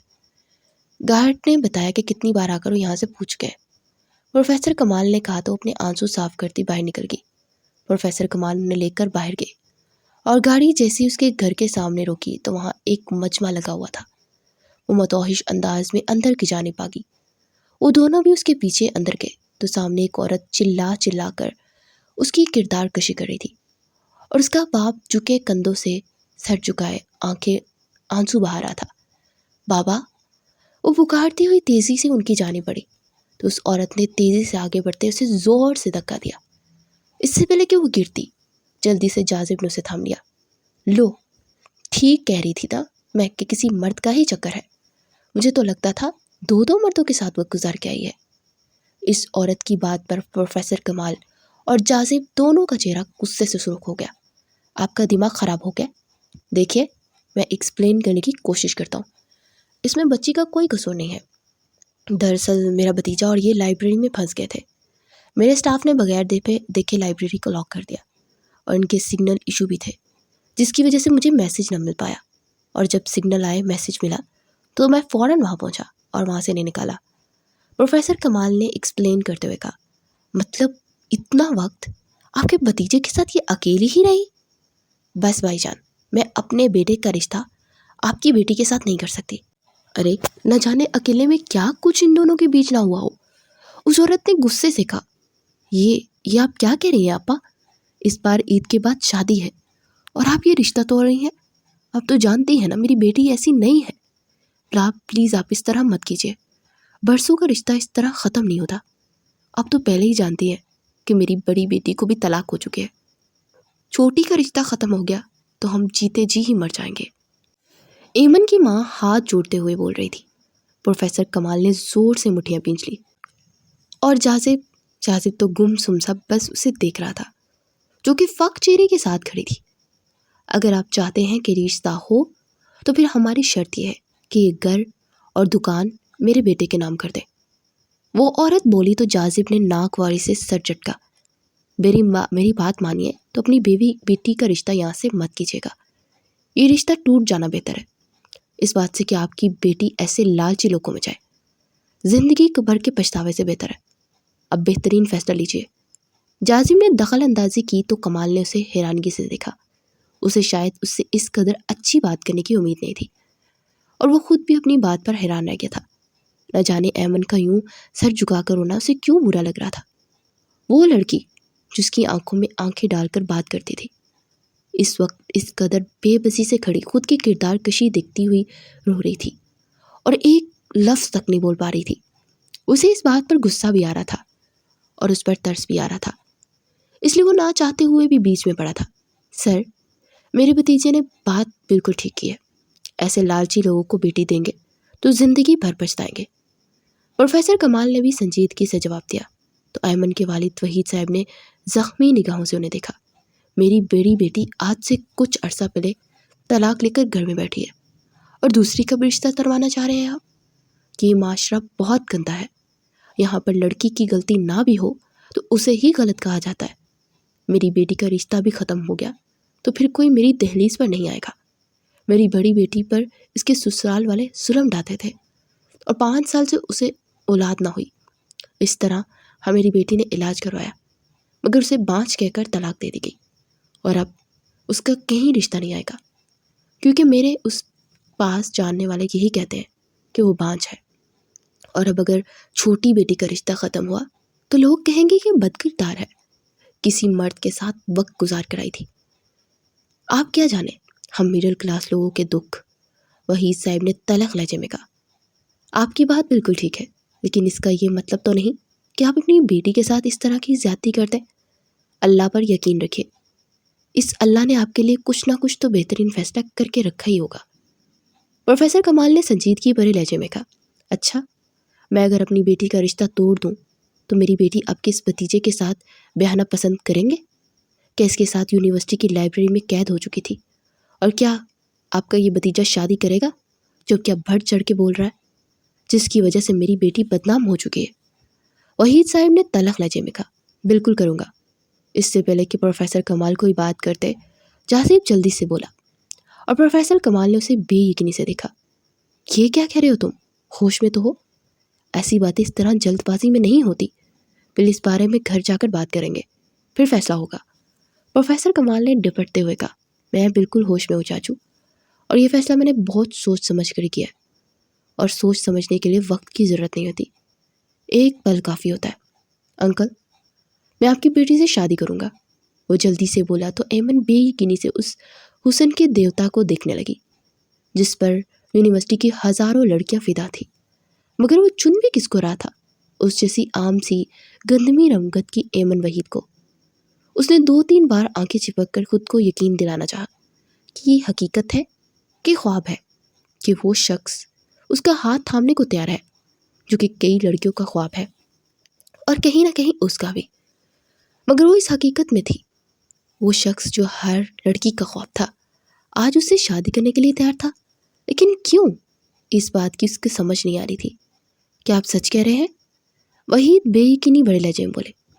گارڈ نے بتایا کہ کتنی بار آ کر وہ یہاں سے پوچھ گئے۔ پروفیسر کمال نے کہا تو اپنے آنسو صاف کرتی باہر نکل گئی۔ پروفیسر کمال انہیں لے کر باہر گئے، اور گاڑی جیسی اس کے گھر کے سامنے روکی تو وہاں ایک مجمع لگا ہوا تھا۔ وہ متوحش انداز میں اندر کی جانب آگئی۔ وہ دونوں بھی اس کے پیچھے اندر گئے تو سامنے ایک عورت چلا کر اس کی کردار کشی کر رہی تھی، اور اس کا باپ جھکے کندھوں سے سر جھکائے آنکھیں آنسو بہا رہا تھا۔ بابا، وہ پکارتی ہوئی تیزی سے ان کی جانب بڑھی تو اس عورت نے تیزی سے آگے بڑھتے اسے زور سے دھکا دیا۔ اس سے پہلے کہ وہ گرتی، جلدی سے جاذب نے اسے تھام لیا۔ لو، ٹھیک کہہ رہی تھی نا میں کہ کسی مرد کا ہی چکر ہے، مجھے تو لگتا تھا 2 مردوں کے ساتھ وقت گزار کے آئی ہے۔ اس عورت کی بات پر پروفیسر کمال اور جاذب دونوں کا چہرہ غصے سے سرخ ہو گیا۔ آپ کا دماغ خراب ہو گیا؟ دیکھیے، میں ایکسپلین کرنے کی کوشش کرتا ہوں، اس میں بچی کا کوئی قصور نہیں ہے۔ دراصل میرا بھتیجا اور یہ لائبریری میں پھنس گئے تھے۔ میرے اسٹاف نے بغیر دیکھے لائبریری کو لاک کر دیا، اور ان کے سگنل ایشو بھی تھے، جس کی وجہ سے مجھے میسیج نہ مل پایا، اور جب سگنل آئے میسیج ملا تو میں فوراً وہاں پہنچا اور وہاں سے نہیں نکالا۔ پروفیسر کمال نے ایکسپلین کرتے ہوئے کہا، مطلب اتنا وقت آپ کے بھتیجے کے ساتھ یہ اکیلی ہی رہی؟ بس بھائی جان، میں اپنے بیٹے کا رشتہ آپ کی بیٹی کے ساتھ نہیں کر سکتی۔ ارے نہ جانے اکیلے میں کیا کچھ ان دونوں کے بیچ نہ ہوا ہو۔ اس عورت نے غصے سے کہا، یہ آپ کیا کہہ رہی ہیں آپا؟ اس بار عید کے بعد شادی ہے اور آپ یہ رشتہ توڑ رہی ہیں؟ اب تو جانتی ہیں نا میری بیٹی ایسی نہیں ہے۔ پلیز آپ اس طرح مت کیجیے، برسوں کا رشتہ اس طرح ختم نہیں ہوتا۔ اب تو پہلے ہی جانتی ہیں کہ میری بڑی بیٹی کو بھی طلاق ہو چکے ہے، چھوٹی کا رشتہ ختم ہو گیا تو ہم جیتے جی ہی مر جائیں گے۔ ایمن کی ماں ہاتھ جوڑتے ہوئے بول رہی تھی۔ پروفیسر کمال نے زور سے مٹھیاں پینچ لی، اور جازب تو گم سم سا بس اسے دیکھ رہا تھا، جو کہ فق چہرے کے ساتھ کھڑی تھی۔ اگر آپ چاہتے ہیں کہ رشتہ ہو تو پھر ہماری شرط یہ ہے کہ یہ گھر اور دکان میرے بیٹے کے نام کر دیں۔ وہ عورت بولی تو جازب نے ناک واری سے سر جھٹکا۔ میری بات مانیے تو اپنی بیٹی کا رشتہ یہاں سے مت کیجیے گا، یہ رشتہ ٹوٹ جانا بہتر ہے، اس بات سے کہ آپ کی بیٹی ایسے لالچی لوگوں میں جائے، زندگی بھر کے پچھتاوے سے بہتر ہے۔ اب بہترین فیصلہ لیجیے۔ جازم نے دخل اندازی کی تو کمال نے اسے حیرانگی سے دیکھا۔ اسے شاید اس سے اس قدر اچھی بات کرنے کی امید نہیں تھی، اور وہ خود بھی اپنی بات پر حیران رہ گیا تھا۔ نہ جانے ایمن کا یوں سر جھکا کر رونا اسے کیوں برا لگ رہا تھا۔ وہ لڑکی جس کی آنکھوں میں آنکھیں ڈال کر بات کرتی تھی، اس وقت اس قدر بے بسی سے کھڑی خود کی کردار کشی دیکھتی ہوئی رو رہی تھی، اور ایک لفظ تک نہیں بول پا رہی تھی۔ اسے اس بات پر غصہ بھی آ رہا تھا اور اس پر ترس بھی آ رہا تھا، اس لیے وہ نہ چاہتے ہوئے بھی بیچ میں پڑا تھا۔ سر، میرے بھتیجے نے بات بالکل ٹھیک کی ہے، ایسے لالچی لوگوں کو بیٹی دیں گے تو زندگی بھر پچھتائیں گے۔ پروفیسر کمال نے بھی سنجیدگی سے جواب دیا تو ایمن کے والد وحید صاحب نے زخمی نگاہوں سے انہیں دیکھا۔ میری بڑی بیٹی آج سے کچھ عرصہ پہلے طلاق لے کر گھر میں بیٹھی ہے، اور دوسری کا بھی رشتہ تروانا چاہ رہے ہیں آپ؟ کہ یہ معاشرہ بہت گندا ہے، یہاں پر لڑکی کی غلطی نہ بھی ہو تو اسے ہی غلط کہا جاتا ہے۔ میری بیٹی کا رشتہ بھی ختم ہو گیا تو پھر کوئی میری دہلیز پر نہیں آئے گا۔ میری بڑی بیٹی پر اس کے سسرال والے ظلم ڈھاتے تھے، اور 5 سال سے اسے اولاد نہ ہوئی۔ اس طرح میری بیٹی نے علاج کروایا، مگر اسے بانجھ کہہ کر طلاق دے دی گئی، اور اب اس کا کہیں رشتہ نہیں آئے گا، کیونکہ میرے اس پاس جاننے والے یہی کہتے ہیں کہ وہ بانجھ ہے۔ اور اب اگر چھوٹی بیٹی کا رشتہ ختم ہوا تو لوگ کہیں گے کہ بدکردار ہے، کسی مرد کے ساتھ وقت گزار کر آئی تھی۔ آپ کیا جانیں ہم مڈل کلاس لوگوں کے دکھ، وحید صاحب نے تلخ لہجے میں کہا۔ آپ کی بات بالکل ٹھیک ہے، لیکن اس کا یہ مطلب تو نہیں کہ آپ اپنی بیٹی کے ساتھ اس طرح کی زیادتی کرتے۔ اللہ پر یقین رکھیے، اس اللہ نے آپ کے لیے کچھ نہ کچھ تو بہترین فیصلہ کر کے رکھا ہی ہوگا۔ پروفیسر کمال نے سنجیدگی بھرے لہجے میں کہا، اچھا، میں اگر اپنی بیٹی کا رشتہ توڑ دوں تو میری بیٹی آپ کے اس بھتیجے کے ساتھ بیاہنا پسند کریں گے؟ کیا اس کے ساتھ یونیورسٹی کی لائبریری میں قید ہو چکی تھی؟ اور کیا آپ کا یہ بھتیجا شادی کرے گا جو کیا بڑھ چڑھ کے بول رہا ہے، جس کی وجہ سے میری بیٹی بدنام ہو چکی ہے؟ وحید صاحب نے تلخ لہجے میں کہا، بالکل کروں گا۔ اس سے پہلے کہ پروفیسر کمال کوئی بات کرتے، جازب جلدی سے بولا، اور پروفیسر کمال نے اسے بے یقینی سے دیکھا۔ یہ کیا کہہ رہے ہو تم؟ ہوش میں تو ہو؟ ایسی باتیں اس طرح جلد بازی میں نہیں ہوتی، پھر اس بارے میں گھر جا کر بات کریں گے، پھر فیصلہ ہوگا۔ پروفیسر کمال نے ڈپٹتے ہوئے کہا، میں بالکل ہوش میں ہوں چاچو، اور یہ فیصلہ میں نے بہت سوچ سمجھ کر کیا ہے، اور سوچ سمجھنے کے لیے وقت کی ضرورت نہیں ہوتی، ایک پل کافی ہوتا ہے۔ انکل، میں آپ کی بیٹی سے شادی کروں گا، وہ جلدی سے بولا تو ایمن بے یقینی سے اس حسن کے دیوتا کو دیکھنے لگی جس پر یونیورسٹی کی ہزاروں لڑکیاں فدا تھی، مگر وہ چن بھی کس کو رہا تھا؟ اس جیسی عام سی گندمی رنگت کی ایمن وحید کو۔ اس نے 2-3 بار آنکھیں چپک کر خود کو یقین دلانا چاہا کہ یہ حقیقت ہے کہ خواب ہے، کہ وہ شخص اس کا ہاتھ تھامنے کو تیار ہے، جو کہ کئی لڑکیوں کا خواب ہے، اور کہیں نہ کہیں اس کا بھی، مگر وہ اس حقیقت میں تھی۔ وہ شخص جو ہر لڑکی کا خواب تھا آج اس سے شادی کرنے کے لیے تیار تھا، لیکن کیوں؟ اس بات کی اس کو سمجھ نہیں آ رہی تھی۔ کیا آپ سچ کہہ رہے ہیں؟ وحید بے یقینی بڑے لہجے میں بولے،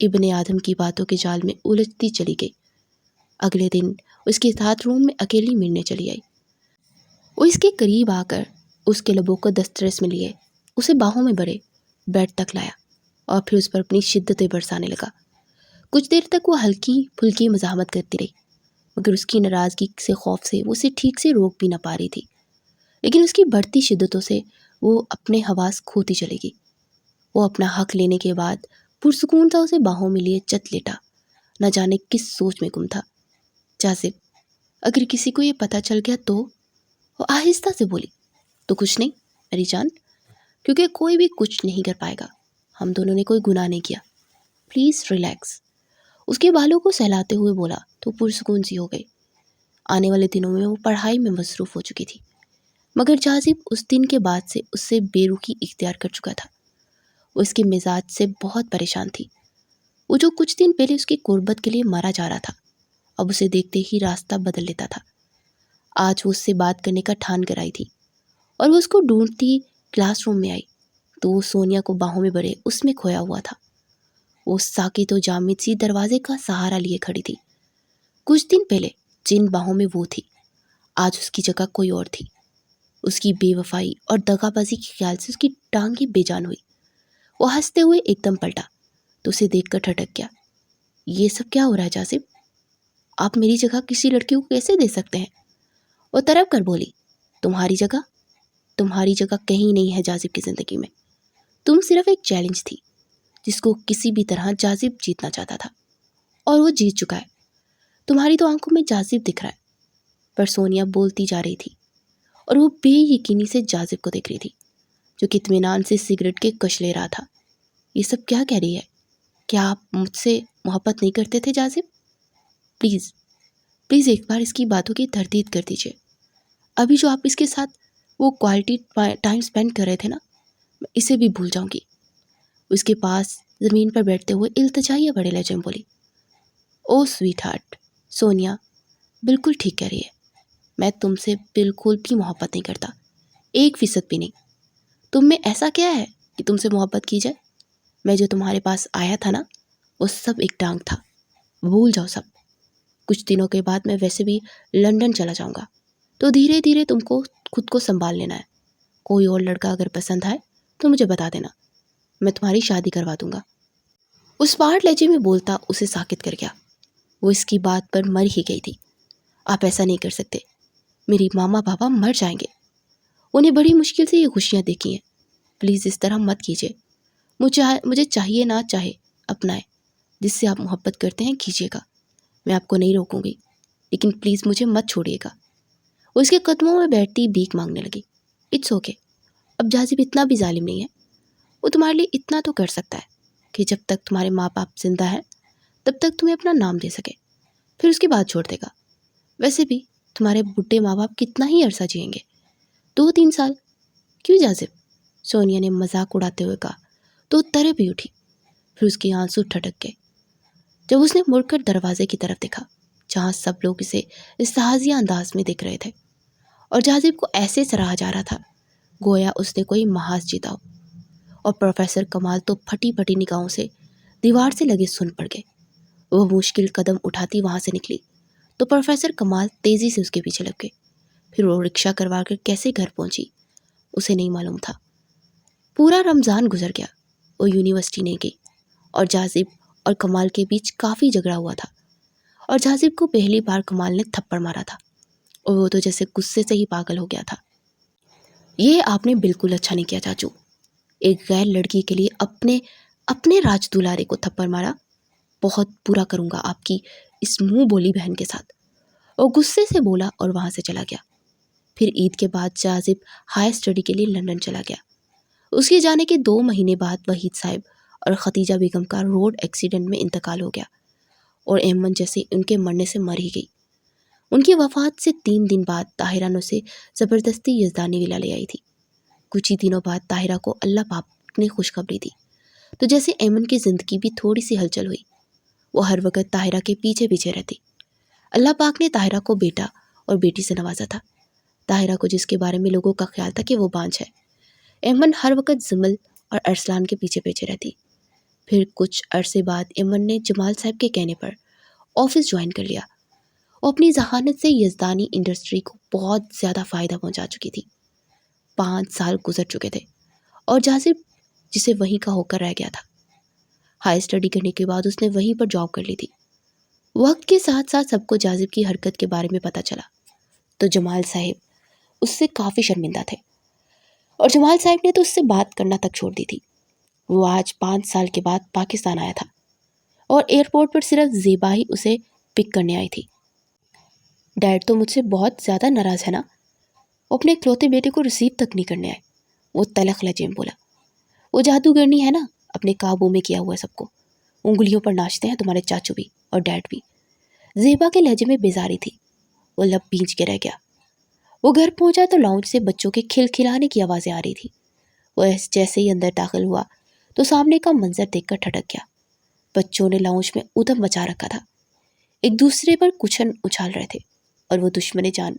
ابن آدم کی باتوں کے جال میں الجھتی چلی گئی۔ اگلے دن اس کے ساتھ روم میں اکیلی ملنے چلی آئی۔ وہ اس کے قریب آ کر اس کے لبوں کو دسترس میں لیے اسے باہوں میں بھرے بیڈ تک لایا اور پھر اس پر اپنی شدتیں برسانے لگا۔ کچھ دیر تک وہ ہلکی پھلکی مزاحمت کرتی رہی، مگر اس کی ناراضگی سے خوف سے وہ اسے ٹھیک سے روک بھی نہ پا رہی تھی، لیکن اس کی بڑھتی شدتوں سے وہ اپنے حواس کھوتی چلے گی۔ وہ اپنا حق لینے کے بعد پرسکون تھا اسے باہوں میں لیے چت لیٹا، نہ جانے کس سوچ میں گم تھا۔ جاذب، اگر کسی کو یہ پتہ چل گیا تو؟ وہ آہستہ سے بولی۔ تو کچھ نہیں میری جان، کیونکہ کوئی بھی کچھ نہیں کر پائے گا، ہم دونوں نے کوئی گناہ نہیں کیا، پلیز ریلیکس۔ اس کے بالوں کو سہلاتے ہوئے بولا تو پرسکون سی ہو گئی۔ آنے والے دنوں میں وہ پڑھائی میں مصروف ہو چکی تھی، مگر جاذب اس دن کے بعد سے اس سے بے رخی اختیار کر چکا تھا۔ وہ اس کے مزاج سے بہت پریشان تھی۔ وہ جو کچھ دن پہلے اس کی قربت کے لیے مارا جا رہا تھا، اب اسے دیکھتے ہی راستہ بدل لیتا تھا۔ آج وہ اس سے بات کرنے کا ٹھان کر آئی تھی، اور وہ اس کو ڈھونڈتی کلاس روم میں آئی تو وہ سونیا کو باہوں میں بھرے اس میں کھویا ہوا تھا۔ وہ ساکت و جامد سی دروازے کا سہارا لیے کھڑی تھی۔ کچھ دن پہلے جن باہوں میں وہ تھی، آج اس کی جگہ کوئی اور تھی۔ اس کی بے وفائی اور دغا بازی کے خیال سے اس کی ٹانگیں بے جان ہوئی۔ وہ ہنستے ہوئے ایک دم پلٹا تو اسے دیکھ کر ٹھٹک گیا۔ یہ سب کیا ہو رہا ہے جاذب؟ آپ میری جگہ کسی لڑکی کو کیسے دے سکتے ہیں؟ وہ تڑپ کر بولی۔ تمہاری جگہ کہیں نہیں ہے جاذب کی زندگی میں۔ تم صرف ایک چیلنج تھی جس کو کسی بھی طرح جاذب جیتنا چاہتا تھا، اور وہ جیت چکا ہے۔ تمہاری تو آنکھوں میں جاذب دکھ رہا ہے۔ پر سونیا بولتی جا رہی تھی اور وہ بے یقینی سے جاذب کو دیکھ رہی تھی، جو کہ اطمینان سے سگریٹ کے کش لے رہا تھا۔ یہ سب کیا کہہ رہی ہے؟ کیا آپ مجھ سے محبت نہیں کرتے تھے جاذب؟ پلیز ایک بار اس کی باتوں کی تردید کر دیجیے۔ ابھی جو آپ اس کے ساتھ وہ کوالٹی ٹائم سپینڈ کر رہے تھے نا، میں اسے بھی بھول جاؤں گی۔ اس کے پاس زمین پر بیٹھتے ہوئے التجائیہ بڑے لہجے میں بولی۔ او سویٹ ہارٹ، سونیا بالکل ٹھیک کہہ رہی ہے۔ میں تم سے بالکل بھی محبت نہیں کرتا، 1% بھی نہیں۔ تم میں ایسا کیا ہے کہ تم سے محبت کی جائے؟ میں جو تمہارے پاس آیا تھا نا، وہ سب ایک ڈانگ تھا، بھول جاؤ سب۔ کچھ دنوں کے بعد میں ویسے بھی لندن چلا جاؤں گا، تو دھیرے دھیرے تم کو خود کو سنبھال لینا ہے۔ کوئی اور لڑکا اگر پسند آئے تو مجھے بتا دینا، میں تمہاری شادی کروا دوں گا۔ اس پہاڑ لہجے میں بولتا اسے ساکت کر گیا۔ وہ اس کی بات پر مر ہی گئی تھی۔ آپ ایسا نہیں کر سکتے، میری ماما پاپا مر جائیں گے، انہیں بڑی مشکل سے یہ خوشیاں دیکھی ہیں۔ پلیز اس طرح مت کیجیے۔ مجھے چاہیے نہ چاہے اپنائے، جس سے آپ محبت کرتے ہیں کیجیے گا، میں آپ کو نہیں روکوں گی، لیکن پلیز مجھے مت چھوڑیے گا۔ وہ اس کے قدموں میں بیٹھتی بھیک مانگنے لگی۔ اٹس اوکے، اب جاذب اتنا بھی ظالم نہیں ہے، وہ تمہارے لیے اتنا تو کر سکتا ہے کہ جب تک تمہارے ماں باپ زندہ ہیں تب تک تمہیں اپنا نام دے سکے، پھر اس کے بعد چھوڑ دے گا۔ ویسے بھی تمہارے بڈھے ماں باپ کتنا ہی عرصہ جئیں گے، 2-3 سال۔ کیوں جاذب؟ سونیا نے مذاق اڑاتے ہوئے کہا تو ترے بھی اٹھی، پھر اس کی آنسو ٹھٹک گئے جب اس نے مڑ کر دروازے کی طرف دیکھا، جہاں سب لوگ اسے استحاضیہ انداز میں دیکھ رہے تھے، اور جاذب کو ایسے سراہا جا رہا تھا گویا اس نے کوئی محاذ جیتا ہو۔ اور پروفیسر کمال تو پھٹی پھٹی نگاہوں سے دیوار سے لگے سن پڑ گئے۔ وہ مشکل قدم اٹھاتی وہاں سے نکلی تو پروفیسر کمال تیزی سے اس کے پیچھے لگ گئے۔ پھر وہ رکشہ کروا کر کیسے گھر پہنچی اسے نہیں معلوم تھا۔ پورا رمضان گزر گیا، وہ یونیورسٹی نہیں گئی، اور جاذب اور کمال کے بیچ کافی جھگڑا ہوا تھا، اور جاذب کو پہلی بار کمال نے تھپڑ مارا تھا، اور وہ تو جیسے غصے سے ہی پاگل ہو گیا تھا۔ یہ آپ نے بالکل اچھا نہیں کیا چاچو، ایک غیر لڑکی کے لیے اپنے راج دلارے کو تھپڑ مارا، بہت برا کروں گا آپ کی اس منہ بولی بہن کے ساتھ۔ وہ غصے سے بولا اور وہاں سے چلا گیا۔ پھر عید کے بعد جاذب ہائی اسٹڈی کے لیے لندن چلا گیا۔ اس کے جانے کے 2 مہینے بعد وحید صاحب اور ختیجہ بیگم کا روڈ ایکسیڈنٹ میں انتقال ہو گیا، اور ایمن جیسے ان کے مرنے سے مر ہی گئی۔ ان کی وفات سے 3 دن بعد طاہرہ نے اسے زبردستی یزدانی ولا لے آئی تھی۔ کچھ ہی دنوں بعد طاہرہ کو اللہ پاک نے خوشخبری دی، تو جیسے ایمن کی زندگی بھی تھوڑی سی ہلچل ہوئی۔ وہ ہر وقت طاہرہ کے پیچھے پیچھے رہتی۔ اللہ پاک نے طاہرہ کو بیٹا اور بیٹی سے نوازا تھا۔ طاہرہ کو جس کے بارے میں لوگوں کا خیال تھا کہ وہ بانجھ ہے، ایمن ہر وقت زمل اور ارسلان کے پیچھے پیچھے رہتی۔ پھر کچھ عرصے بعد ایمن نے جمال صاحب کے کہنے پر آفس جوائن کر لیا۔ وہ اپنی ذہانت سے یزدانی انڈسٹری کو بہت زیادہ فائدہ پہنچا چکی تھی۔ 5 سال گزر چکے تھے اور جازب جسے وہیں کا ہو کر رہ گیا تھا۔ ہائی اسٹڈی کرنے کے بعد اس نے وہیں پر جاب کر لی تھی۔ وقت کے ساتھ ساتھ سب کو جازب کی حرکت کے بارے میں پتہ چلا تو جمال صاحب اس سے کافی شرمندہ تھے، اور جمال صاحب نے تو اس سے بات کرنا تک چھوڑ دی تھی۔ وہ آج 5 سال کے بعد پاکستان آیا تھا اور ایئرپورٹ پر صرف زیبا ہی اسے پک کرنے آئی تھی۔ ڈیڈ تو مجھ سے بہت زیادہ ناراض ہے نا، وہ اپنے اکلوتے بیٹے کو ریسیو تک نہیں کرنے آئے، وہ تلخ لہجے میں بولا۔ وہ جادوگرنی ہے نا، اپنے قابو میں کیا ہوا ہے سب کو، انگلیوں پر ناچتے ہیں تمہارے چاچو بھی اور ڈیڈ بھی۔ زیبا کے لہجے میں بیزاری تھی، وہ لب بھینچ کے رہ گیا۔ وہ گھر پہنچا تو لاؤنج سے بچوں کے کھلکھلانے کی آوازیں آ رہی تھی۔ وہ جیسے ہی اندر داخل ہوا تو سامنے کا منظر دیکھ کر ٹھٹک گیا۔ بچوں نے لاؤنج میں ادھم مچا رکھا تھا، ایک دوسرے پر کچھن اچھال رہے تھے، اور وہ دشمن جان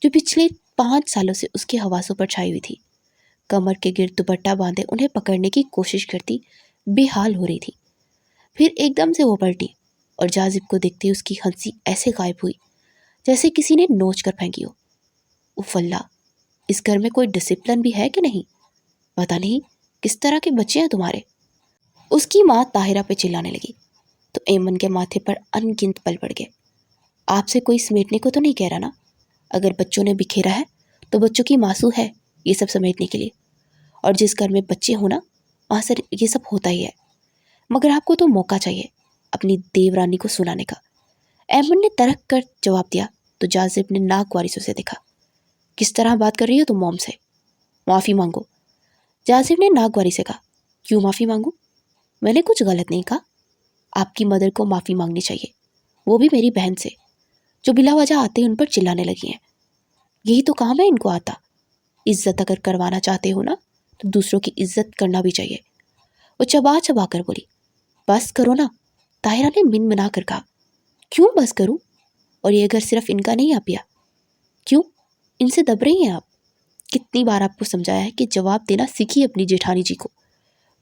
جو پچھلے 5 سالوں سے اس کے حواسوں پر چھائی ہوئی تھی، کمر کے گرد دوپٹہ باندھے انہیں پکڑنے کی کوشش کرتی بے حال ہو رہی تھی۔ پھر ایک دم سے وہ پلٹی اور جازب کو دیکھتے اس کی ہنسی ایسے غائب ہوئی جیسے کسی نے نوچ کر پھینکی ہو۔ اف اللہ، اس گھر میں کوئی ڈسپلن بھی ہے کہ نہیں؟ پتہ نہیں کس طرح کے بچے ہیں تمہارے۔ اس کی ماں طاہرہ پہ چلانے لگی تو ایمن کے ماتھے پر ان گنت پل پڑ گئے۔ آپ سے کوئی سمیٹنے کو تو نہیں کہہ رہا نا؟ اگر بچوں نے بکھیرا ہے تو بچوں کی ماسو ہے یہ سب سمیٹنے کے لیے، اور جس گھر میں بچے ہوں نا وہاں سے یہ سب ہوتا ہی ہے، مگر آپ کو تو موقع چاہیے اپنی دیو رانی کو سنانے کا۔ ایمن نے ترک کر جواب دیا تو جازب نے ناگواری سے اسے دیکھا۔ کس طرح بات کر رہی ہو تم موم سے؟ معافی مانگو۔ جازب نے ناگواری سے کہا۔ کیوں معافی مانگو؟ میں نے کچھ غلط نہیں کہا۔ آپ کی مدر کو معافی مانگنی چاہیے، وہ بھی میری بہن سے، جو بلا وجہ آتے ان پر چلانے لگی ہیں۔ یہی تو کام ہے ان کو آتا۔ عزت اگر کروانا چاہتے ہو نا تو دوسروں کی عزت کرنا بھی چاہیے۔ وہ چبا چبا کر بولی۔ بس کرو نا، طاہرہ نے من منا کر کہا۔ کیوں بس کروں؟ اور یہ گھر صرف ان کا نہیں آپیا؟ کیوں ان سے دب رہی ہیں آپ؟ کتنی بار آپ کو سمجھایا ہے کہ جواب دینا سیکھیے اپنی جیٹھانی جی کو،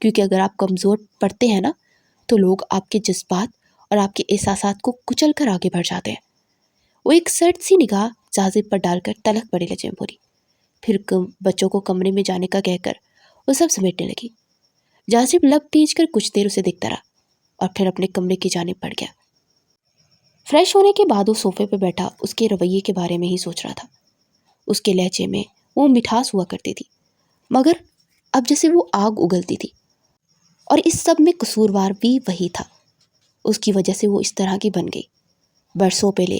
کیونکہ اگر آپ کمزور پڑتے ہیں نا تو لوگ آپ کے جذبات اور آپ کے احساسات کو کچل کر آگے بڑھ جاتے ہیں۔ وہ ایک سرد سی نگاہ جازب پر ڈال کر تلخ بڑے لہجے میں بولی۔ پھر بچوں کو کمرے میں جانے کا کہہ کر وہ سب سمیٹنے لگی۔ جازب لب بھینچ کر کچھ دیر اسے دیکھتا رہا اور پھر اپنے کمرے کی جانب بڑھ گیا۔ فریش ہونے کے بعد وہ صوفے پہ بیٹھا اس کے رویے کے بارے میں ہی سوچ رہا تھا۔ اس کے لہجے میں وہ مٹھاس ہوا کرتی تھی، مگر اب جیسے وہ آگ اگلتی تھی، اور اس سب میں قصوروار بھی وہی تھا۔ اس کی وجہ سے وہ اس طرح کی بن گئی۔ برسوں پہلے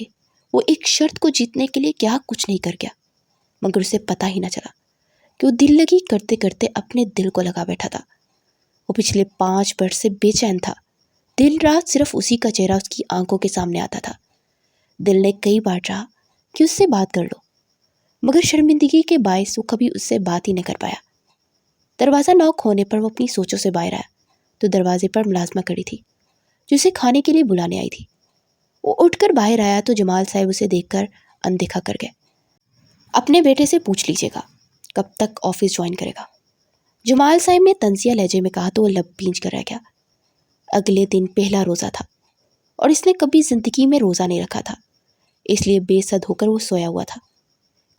وہ ایک شرط کو جیتنے کے لیے کیا کچھ نہیں کر گیا، مگر اسے پتہ ہی نہ چلا کہ وہ دل لگی کرتے کرتے اپنے دل کو لگا بیٹھا تھا۔ وہ پچھلے 5 برس سے بے چین تھا، دن رات صرف اسی کا چہرہ اس کی آنکھوں کے سامنے آتا تھا۔ دل نے کئی بار چاہا کہ اس سے بات کر لو، مگر شرمندگی کے باعث وہ کبھی اس سے بات ہی نہ کر پایا۔ دروازہ نوک ہونے پر وہ اپنی سوچوں سے باہر آیا تو دروازے پر ملازمہ کھڑی تھی جو اسے کھانے کے لیے بلانے آئی تھی۔ وہ اٹھ کر باہر آیا تو جمال صاحب اسے دیکھ کر اندیکھا کر گئے۔ اپنے بیٹے سے پوچھ لیجیے گا کب تک آفس جوائن کرے گا، جمال صاحب نے طنزیہ لہجے میں کہا تو وہ لب بھینچ کر رہ گیا۔ اگلے دن پہلا روزہ تھا اور اس نے کبھی زندگی میں روزہ نہیں رکھا تھا، اس لیے بے سد ہو کر وہ سویا ہوا تھا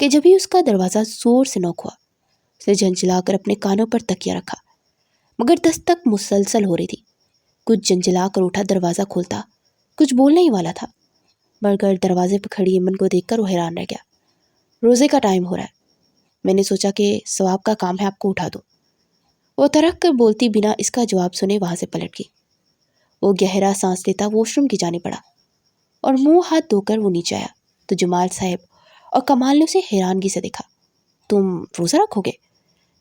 کہ جبھی اس کا دروازہ زور سے نوک ہوا۔ اس نے جھنجھلا کر اپنے کانوں پر تکیہ رکھا، مگر دستک مسلسل ہو رہی تھی۔ کچھ جھنجھلا کر اٹھا دروازہ کھولتا، کچھ بولنے ہی والا تھا، مگر دروازے پر کھڑی ایمن کو دیکھ کر وہ حیران رہ گیا۔ روزے کا ٹائم ہو رہا ہے، میں نے سوچا کہ ثواب کا کام ہے آپ کو اٹھا دو۔ وہ ترک کر بولتی بنا اس کا جواب سنے وہاں سے پلٹ گئی۔ وہ گہرا سانس لیتا واش روم کی جانب بڑھا اور منہ ہاتھ دھو کر وہ نیچے آیا تو جمال صاحب اور کمال نے اسے حیرانگی سے دیکھا۔ تم روزہ رکھو گے؟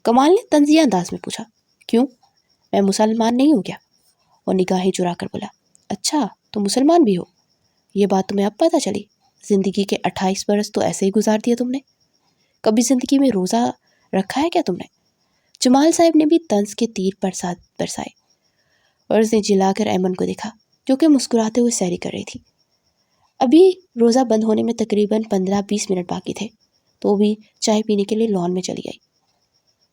کمال نے طنزیہ انداز میں پوچھا۔ کیوں، میں مسلمان نہیں ہو گیا؟ اور نگاہیں چرا کر بولا۔ اچھا تو مسلمان بھی ہو، یہ بات تمہیں اب پتہ چلی؟ زندگی کے 28 برس تو ایسے ہی گزار دیے تم نے، کبھی زندگی میں روزہ رکھا ہے کیا تم نے؟ جمال صاحب نے بھی طنز کے تیر برسائے اور اس نے جلا کر ایمن کو دیکھا جو کہ مسکراتے ہوئے سیری کر رہی تھی۔ ابھی روزہ بند ہونے میں تقریباً 15-20 منٹ باقی تھے تو وہ بھی چائے پینے کے لیے لان میں چلی گئی۔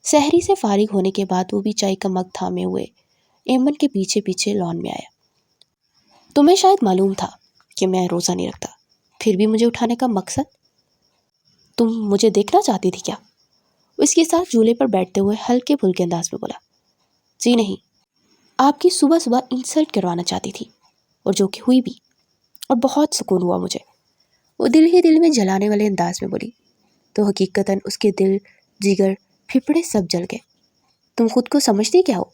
سحری سے فارغ ہونے کے بعد وہ بھی چائے کا مگ تھامے ہوئے ایمن کے پیچھے پیچھے لان میں آیا۔ تمہیں شاید معلوم تھا کہ میں روزہ نہیں رکھتا، پھر بھی مجھے اٹھانے کا مقصد؟ تم مجھے دیکھنا چاہتی تھی کیا؟ اس کے ساتھ جھولے پر بیٹھتے ہوئے ہلکے پھلکے انداز میں بولا۔ جی نہیں، آپ کی صبح صبح انسلٹ کروانا چاہتی تھی، اور جو کہ ہوئی بھی، اور بہت سکون ہوا مجھے، وہ دل ہی دل میں جلانے والے انداز میں بولی۔ تو حقیقتاً اس کے دل، جگر، پھپھڑے سب جل گئے۔ تم خود کو سمجھتی کیا ہو؟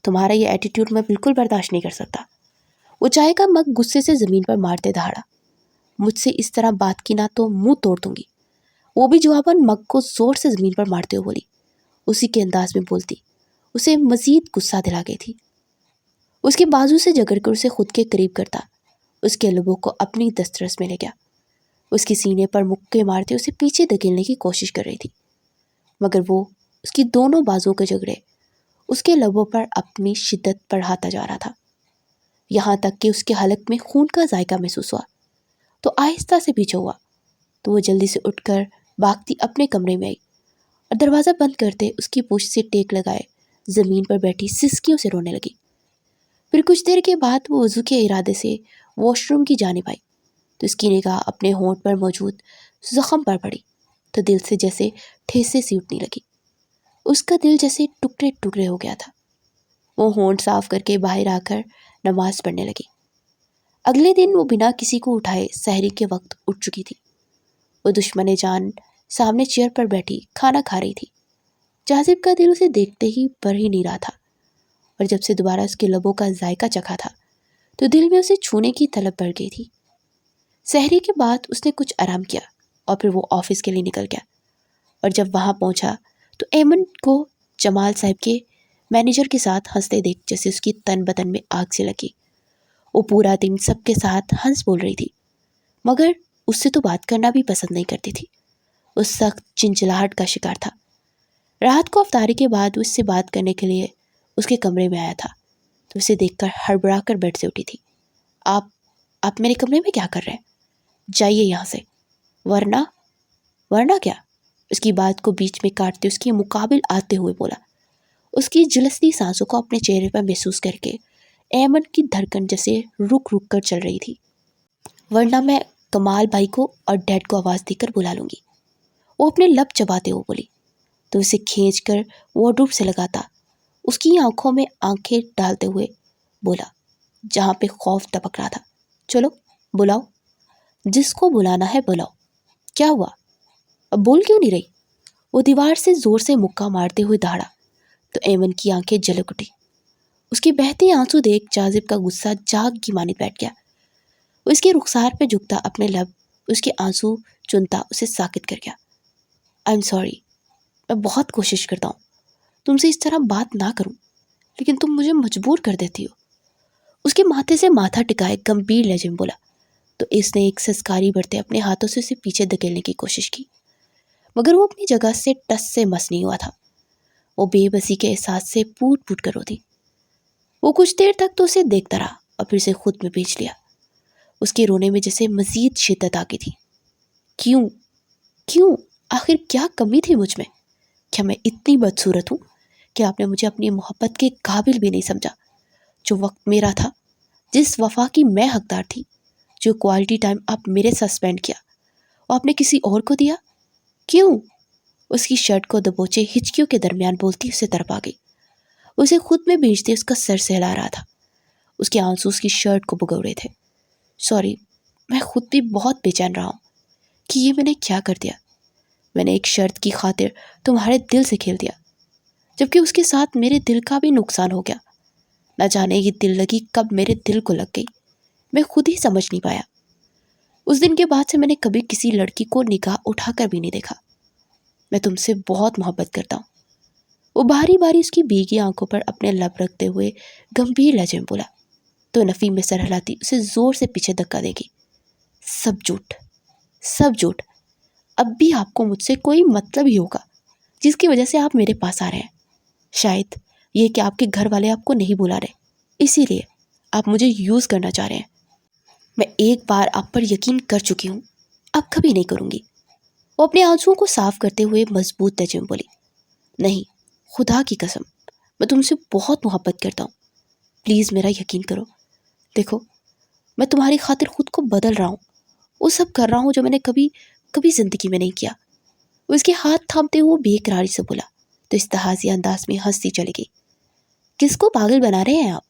تمہارا یہ ایٹیٹیوڈ میں بالکل برداشت نہیں کر سکتا۔ وہ چائے کا مگ غصے سے زمین پر مارتے دہاڑا۔ مجھ سے اس طرح بات کی نہ تو منہ توڑ دوں گی۔ وہ بھی جواباً مگ کو زور سے زمین پر مارتے ہوئے بولی، اسی کے انداز میں بولتی اسے مزید غصہ دلا گئی تھی۔ اس کے بازو سے جگڑ کر اسے خود کے قریب کرتا، اس کے لبوں کو اپنی دسترس میں لے گیا۔ اس کی سینے پر مکے مارتے اسے پیچھے دھکیلنے کی کوشش کر رہی تھی، مگر وہ اس کی دونوں بازوؤں کے جگڑے اس کے لبوں پر اپنی شدت بڑھاتا جا رہا تھا، یہاں تک کہ اس کے حلق میں خون کا ذائقہ محسوس ہوا۔ تو آہستہ سے پیچھے ہوا تو وہ جلدی سے اٹھ کر بھاگتی اپنے کمرے میں آئی اور دروازہ بند کرتے اس کی پوچھ سے ٹیک لگائے زمین پر بیٹھی سسکیوں سے رونے لگی۔ پھر کچھ دیر کے بعد وہ وضو کے ارادے سے واش روم کی جانب آئی تو اس کی نگاہ اپنے ہونٹ پر موجود زخم پر پڑی تو دل سے جیسے ٹھیسے سی اٹھنے لگی۔ اس کا دل جیسے ٹکڑے ٹکڑے ہو گیا تھا۔ وہ ہونٹ صاف کر کے باہر آ کر نماز پڑھنے لگی۔ اگلے دن وہ بنا کسی کو اٹھائے سحری کے وقت اٹھ چکی تھی۔ وہ دشمن جان سامنے چیئر پر بیٹھی کھانا کھا رہی تھی۔ جاذب کا دل اسے دیکھتے ہی بھر ہی نہیں رہا تھا، اور جب سے دوبارہ اس کے لبوں کا ذائقہ چکھا تھا تو دل میں اسے چھونے کی طلب بڑھ گئی تھی۔ سحری کے بعد اس نے کچھ آرام کیا اور پھر وہ آفس کے لیے نکل گیا، اور جب وہاں پہنچا تو ایمن کو جمال صاحب کے مینیجر کے ساتھ ہنستے دیکھ جیسے اس کی تن بدن میں آگ سے لگی۔ وہ پورا دن سب کے ساتھ ہنس بول رہی تھی، مگر اس سے تو بات کرنا بھی پسند نہیں کرتی تھی۔ وہ سخت چنچلاہٹ کا شکار تھا۔ رات کو افطاری کے بعد وہ اس سے بات کرنے کے لیے اس کے کمرے میں آیا تھا تو اسے دیکھ کر ہڑبڑا کر بیڈ سے اٹھی تھی۔ آپ میرے کمرے میں کیا کر رہے ہیں؟ جائیے یہاں سے، ورنہ کیا؟ اس کی بات کو بیچ میں کاٹتے اس کے مقابل آتے ہوئے بولا۔ اس کی جلستی سانسوں کو اپنے چہرے پر محسوس کر کے ایمن کی دھڑکن جیسے رک رک کر چل رہی تھی۔ ورنہ میں کمال بھائی کو اور ڈیڈ کو آواز دے کر بلا لوں گی، وہ اپنے لب چباتے ہوئے بولی تو اسے کھینچ کر وارڈروب سے لگاتا اس کی آنکھوں میں آنکھیں ڈالتے ہوئے بولا، جہاں پہ خوف ٹپک رہا تھا، چلو بلاؤ، جس کو بلانا ہے بلاؤ۔ کیا ہوا؟ اب بول کیوں نہیں رہی؟ وہ دیوار سے زور سے مکہ مارتے ہوئے دہاڑا تو ایمن کی آنکھیں جھلک اٹھی۔ اس کے بہتے آنسو دیکھ جاذب کا غصہ جاگ کی مانند بیٹھ گیا۔ وہ اس کے رخسار پہ جھکتا اپنے لب اس کے آنسو چنتا اسے ساکت کر گیا۔ آئی ایم سوری، میں بہت کوشش کرتا ہوں تم سے اس طرح بات نہ کروں، لیکن تم مجھے مجبور کر دیتی ہو۔ اس کے ماتھے سے ماتھا ٹکائے گمبھیر لہجے میں بولا تو اس نے ایک سنسکاری بڑھتے اپنے ہاتھوں سے اسے پیچھے دھکیلنے کی کوشش کی، مگر وہ اپنی جگہ سے ٹس سے مس نہیں ہوا تھا۔ وہ بے بسی کے احساس سے پوٹ پوٹ کر روتی۔ وہ کچھ دیر تک تو اسے دیکھتا رہا اور پھر اسے خود میں بیچ لیا۔ اس کے رونے میں جیسے مزید شدت آ گئی تھی۔ کیوں آخر کیا کمی تھی مجھ میں؟ کیا میں اتنی بدصورت ہوں کہ آپ نے مجھے اپنی محبت کے قابل بھی نہیں سمجھا؟ جو وقت میرا تھا، جس وفا کی میں حقدار تھی، جو کوالٹی ٹائم آپ میرے ساتھ اسپینڈ کیا، وہ آپ نے کسی اور کو دیا؟ کیوں؟ اس کی شرٹ کو دبوچے ہچکیوں کے درمیان بولتی اسے طرف آ گئی۔ اسے خود میں بھیجتے اس کا سر سہلا رہا تھا۔ اس کے آنسو اس کی شرٹ کو بھگو رہے تھے۔ سوری، میں خود بھی بہت بے چین رہا ہوں کہ یہ میں نے کیا کر دیا۔ میں نے ایک شرط کی خاطر تمہارے دل سے کھیل دیا، جبکہ اس کے ساتھ میرے دل کا بھی نقصان ہو گیا۔ نہ جانے یہ دل لگی کب میرے دل کو لگ گئی، میں خود ہی سمجھ نہیں پایا۔ اس دن کے بعد سے میں نے کبھی کسی لڑکی کو نگاہ اٹھا کر بھی نہیں دیکھا۔ میں تم سے بہت محبت کرتا ہوں۔ وہ باری باری اس کی بھیگی آنکھوں پر اپنے لب رکھتے ہوئے گمبھیر لہجے میں بولا تو نفی میں سر ہلاتی اسے زور سے پیچھے دھکا دے گی۔ سب جھوٹ۔ اب بھی آپ کو مجھ سے کوئی مطلب ہی ہوگا جس کی وجہ سے آپ میرے پاس آ رہے ہیں۔ شاید یہ کہ آپ کے گھر والے آپ کو نہیں بلا رہے، اسی لیے آپ مجھے یوز کرنا چاہ رہے ہیں۔ میں ایک بار آپ پر یقین کر چکی ہوں، اب کبھی نہیں کروں گی۔ وہ اپنے آنسوؤں کو صاف کرتے ہوئے مضبوط لہجے میں بولی، نہیں، خدا کی قسم، میں تم سے بہت محبت کرتا ہوں۔ پلیز میرا یقین کرو، دیکھو میں تمہاری خاطر خود کو بدل رہا ہوں، وہ سب کر رہا ہوں جو میں نے کبھی زندگی میں نہیں کیا۔ وہ اس کے ہاتھ تھامتے ہوئے بے قراری سے بولا تو استحاضی انداز میں ہنستی چلی گئی۔ کس کو پاگل بنا رہے ہیں آپ؟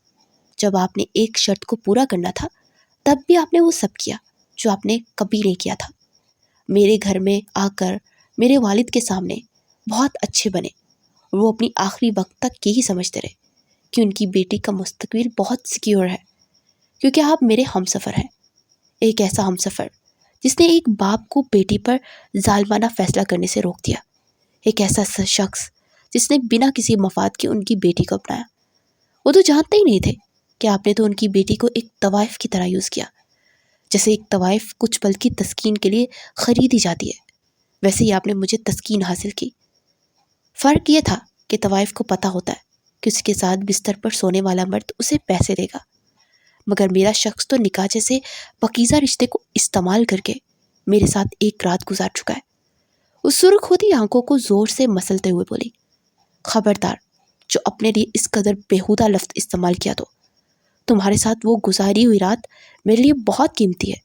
جب آپ نے ایک شرط کو پورا کرنا تھا تب بھی آپ نے وہ سب کیا جو آپ نے کبھی نہیں کیا تھا۔ میرے گھر میں آ کر میرے والد کے سامنے بہت اچھے بنے، اور وہ اپنی آخری وقت تک یہی سمجھتے رہے کہ ان کی بیٹی کا مستقبل بہت سیکیور ہے، کیونکہ آپ میرے ہم سفر ہیں۔ ایک ایسا ہم سفر جس نے ایک باپ کو بیٹی پر ظالمانہ فیصلہ کرنے سے روک دیا، ایک ایسا شخص جس نے بنا کسی مفاد کے ان کی بیٹی کو اپنایا۔ وہ تو جانتے ہی نہیں تھے کہ آپ نے تو ان کی بیٹی کو ایک طوائف کی طرح یوز کیا، جیسے ایک طوائف کچھ پل کی تسکین کے لیے خریدی جاتی ہے، ویسے ہی آپ نے مجھے تسکین حاصل کی۔ فرق یہ تھا کہ طوائف کو پتہ ہوتا ہے کہ اس کے ساتھ بستر پر سونے والا مرد اسے پیسے دے گا، مگر میرا شخص تو نکاح جیسے پاکیزہ رشتے کو استعمال کر کے میرے ساتھ ایک رات گزار چکا ہے۔ اس سرخ ہوتی آنکھوں کو زور سے مسلتے ہوئے بولی، خبردار جو اپنے لیے اس قدر بیہودہ لفظ استعمال کیا تو تمہارے ساتھ وہ گزاری ہوئی رات میرے لیے بہت قیمتی ہے۔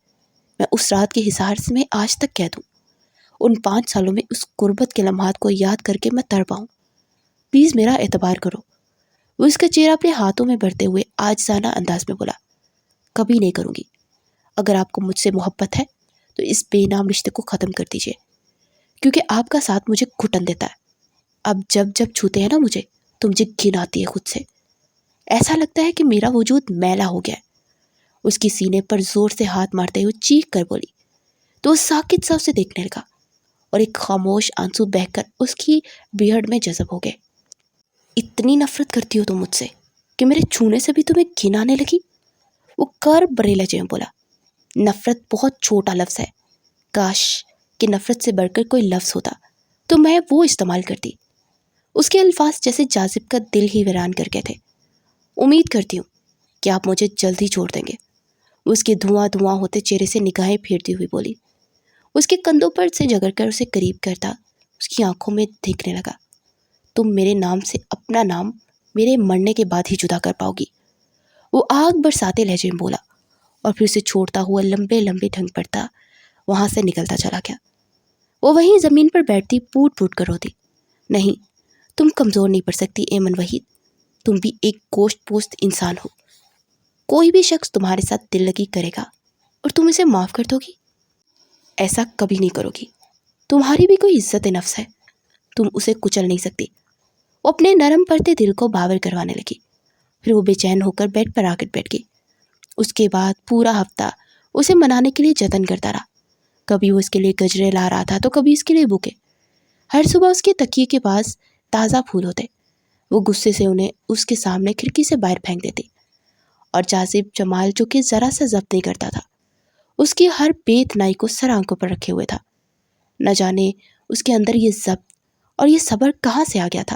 میں اس رات کے حسار سے میں آج تک کہہ دوں، ان 5 سالوں میں اس قربت کے لمحات کو یاد کر کے میں تڑپا ہوں۔ پلیز میرا اعتبار کرو۔ وہ اس کا چہرہ اپنے ہاتھوں میں بھرتے ہوئے عاجزانہ انداز میں بولا، کبھی نہیں کروں گی۔ اگر آپ کو مجھ سے محبت ہے تو اس بے نام رشتے کو ختم کر دیجیے، کیونکہ آپ کا ساتھ مجھے گھٹن دیتا ہے۔ اب جب چھوتے ہیں نا مجھے تو مجھے گھن آتی ہے خود سے، ایسا لگتا ہے کہ میرا وجود میلا ہو گیا ہے۔ اس کی سینے پر زور سے ہاتھ مارتے ہوئے چیخ کر بولی تو وہ ساکت سا اسے دیکھنے لگا، اور ایک خاموش آنسو بہہ کر اس کی بیئرڈ میں جذب ہو گئے۔ اتنی نفرت کرتی ہو تم مجھ سے کہ میرے چھونے سے بھی تمہیں گھن آنے لگی؟ وہ کر برے لہجے میں بولا، نفرت بہت چھوٹا لفظ ہے، کاش کہ نفرت سے بڑھ کر کوئی لفظ ہوتا تو میں وہ استعمال کرتی۔ اس کے الفاظ جیسے جاذب کا دل ہی ویران کر گئے تھے۔ امید کرتی ہوں کہ آپ مجھے جلد ہی چھوڑ دیں گے، اس کے دھواں ہوتے چہرے سے نگاہیں پھیرتی ہوئی بولی۔ اس کے کندھوں پر سے جگڑ کر اسے قریب کرتا اس کی آنکھوں میں دیکھنے لگا، تم میرے نام سے اپنا نام میرے مرنے کے بعد ہی جدا کر پاؤ گی۔ وہ آگ برساتے لہجے میں بولا، اور پھر اسے چھوڑتا ہوا لمبے ڈھنگ پڑتا وہاں سے نکلتا چلا گیا۔ وہ وہیں زمین پر بیٹھتی پوٹ کر روتی، نہیں تم کمزور نہیں پڑ سکتی ایمن وحید، تم بھی ایک گوشت پوست انسان ہو۔ کوئی بھی شخص تمہارے ساتھ دل لگی کرے گا اور تم اسے معاف کر دو گی؟ ایسا کبھی نہیں کرو گی۔ تمہاری بھی کوئی عزت نفس ہے، تم اسے کچل نہیں سکتی۔ وہ اپنے نرم پڑتے دل کو باور کروانے لگی، پھر وہ بے چین ہو کر بیڈ پر آ کر بیٹھ گئی۔ اس کے بعد پورا ہفتہ اسے منانے کے لیے جتن کرتا رہا، کبھی وہ اس کے لیے گجرے لا رہا تھا تو کبھی اس کے لیے بوکے۔ ہر صبح اس کے تکیے کے پاس تازہ پھول ہوتے، وہ غصے سے انہیں اس کے سامنے کھڑکی سے باہر پھینک دیتی، اور جاذب جمال جو کہ ذرا سا ضبط نہیں کرتا تھا اس کی ہر بے اتنائی کو سر آنکھوں پر رکھے ہوئے تھا۔ نہ جانے اس کے اندر یہ ضبط اور یہ صبر کہاں سے آ گیا تھا۔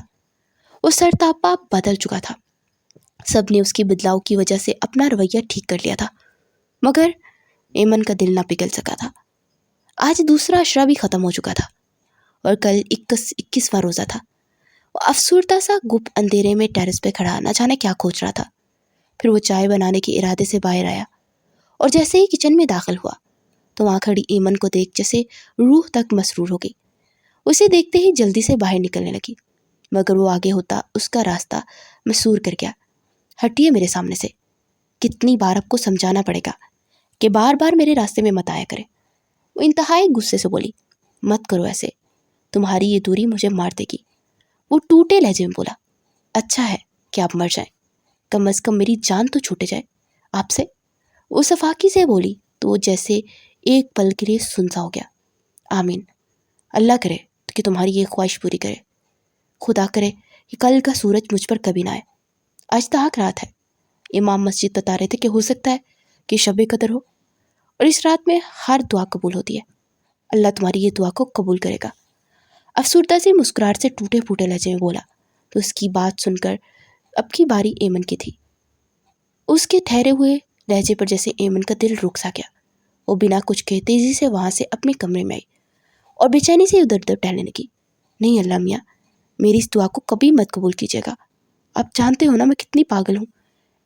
وہ سرتاپا بدل چکا تھا، سب نے اس کی بدلاؤ کی وجہ سے اپنا رویہ ٹھیک کر لیا تھا، مگر ایمن کا دل نہ پگھل سکا تھا۔ آج دوسرا عشرہ بھی ختم ہو چکا تھا اور کل 21واں روزہ تھا۔ وہ افسردہ سا گپ اندھیرے میں ٹیرس پہ کھڑا نہ جانے کیا کھوج رہا تھا۔ پھر وہ چائے بنانے کے ارادے سے باہر آیا، اور جیسے ہی کچن میں داخل ہوا تو وہاں کھڑی ایمن کو دیکھ جیسے روح تک مسرور ہو گئی۔ اسے دیکھتے ہی جلدی سے باہر نکلنے لگی، مگر وہ آگے ہوتا اس کا راستہ مسور کر گیا۔ ہٹیے میرے سامنے سے، کتنی بار آپ کو سمجھانا پڑے گا کہ بار بار میرے راستے میں مت آیا کرے۔ وہ انتہائی غصے سے بولی، مت کرو ایسے، تمہاری یہ دوری مجھے مار دے گی۔ وہ ٹوٹے لہجے میں بولا، اچھا ہے کہ آپ مر جائیں، کم از کم میری جان تو چھوٹے جائے آپ سے۔ وہ صفاقی سے بولی تو وہ جیسے ایک پل کے لیے سنسا ہو گیا۔ آمین، اللہ کرے کہ تمہاری یہ خواہش پوری کرے، خدا کرے کہ کل کا سورج مجھ پر کبھی نہ آئے۔ آج تاک رات ہے، امام مسجد بتا رہے تھے کہ ہو سکتا ہے کہ شب قدر ہو، اور اس رات میں ہر دعا قبول ہوتی ہے۔ اللہ تمہاری یہ دعا کو قبول کرے گا۔ افسردہ سے مسکراہٹ سے ٹوٹے پھوٹے لہجے میں بولا تو اس کی بات سن کر اب کی باری ایمن کی تھی۔ اس کے ٹھہرے ہوئے لہجے پر جیسے ایمن کا دل رک سا گیا۔ وہ بنا کچھ کہے تیزی سے وہاں سے اپنے کمرے میں آئی اور بے چینی سے ادھر ادھر ٹہلنے لگی۔ نہیں اللہ میاں، میری اس دعا کو کبھی مت قبول کیجیے گا، آپ جانتے ہو نا میں کتنی پاگل ہوں،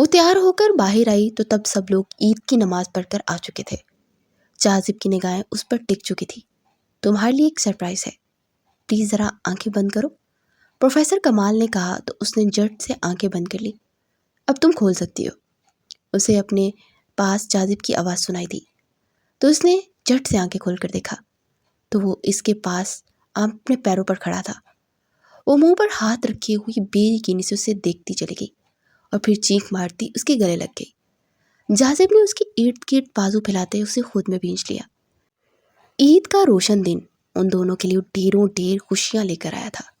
وہ تیار ہو کر باہر آئی تو تب سب لوگ عید کی نماز پڑھ کر آ چکے تھے۔ جاذب کی نگاہیں اس پر ٹک چکی تھی۔ تمہارے لیے ایک سرپرائز ہے، پلیز ذرا آنکھیں بند کرو، پروفیسر کمال نے کہا تو اس نے جھٹ سے آنکھیں بند کر لی۔ اب تم کھول سکتی ہو۔ اسے اپنے پاس جاذب کی آواز سنائی دی تو اس نے جھٹ سے آنکھیں کھول کر دیکھا تو وہ اس کے پاس اپنے پیروں پر کھڑا تھا۔ وہ منہ پر ہاتھ رکھے ہوئی بے یقینی سے اسے دیکھتی چلی گئی اور پھر چیخ مارتی اس کے گلے لگ گئی۔ جاذب نے اس کے ارد گرد بازو پھیلاتے اسے خود میں بھینچ لیا۔ عید کا روشن دن ان دونوں کے لیے ڈھیروں ڈھیر خوشیاں لے کر آیا تھا۔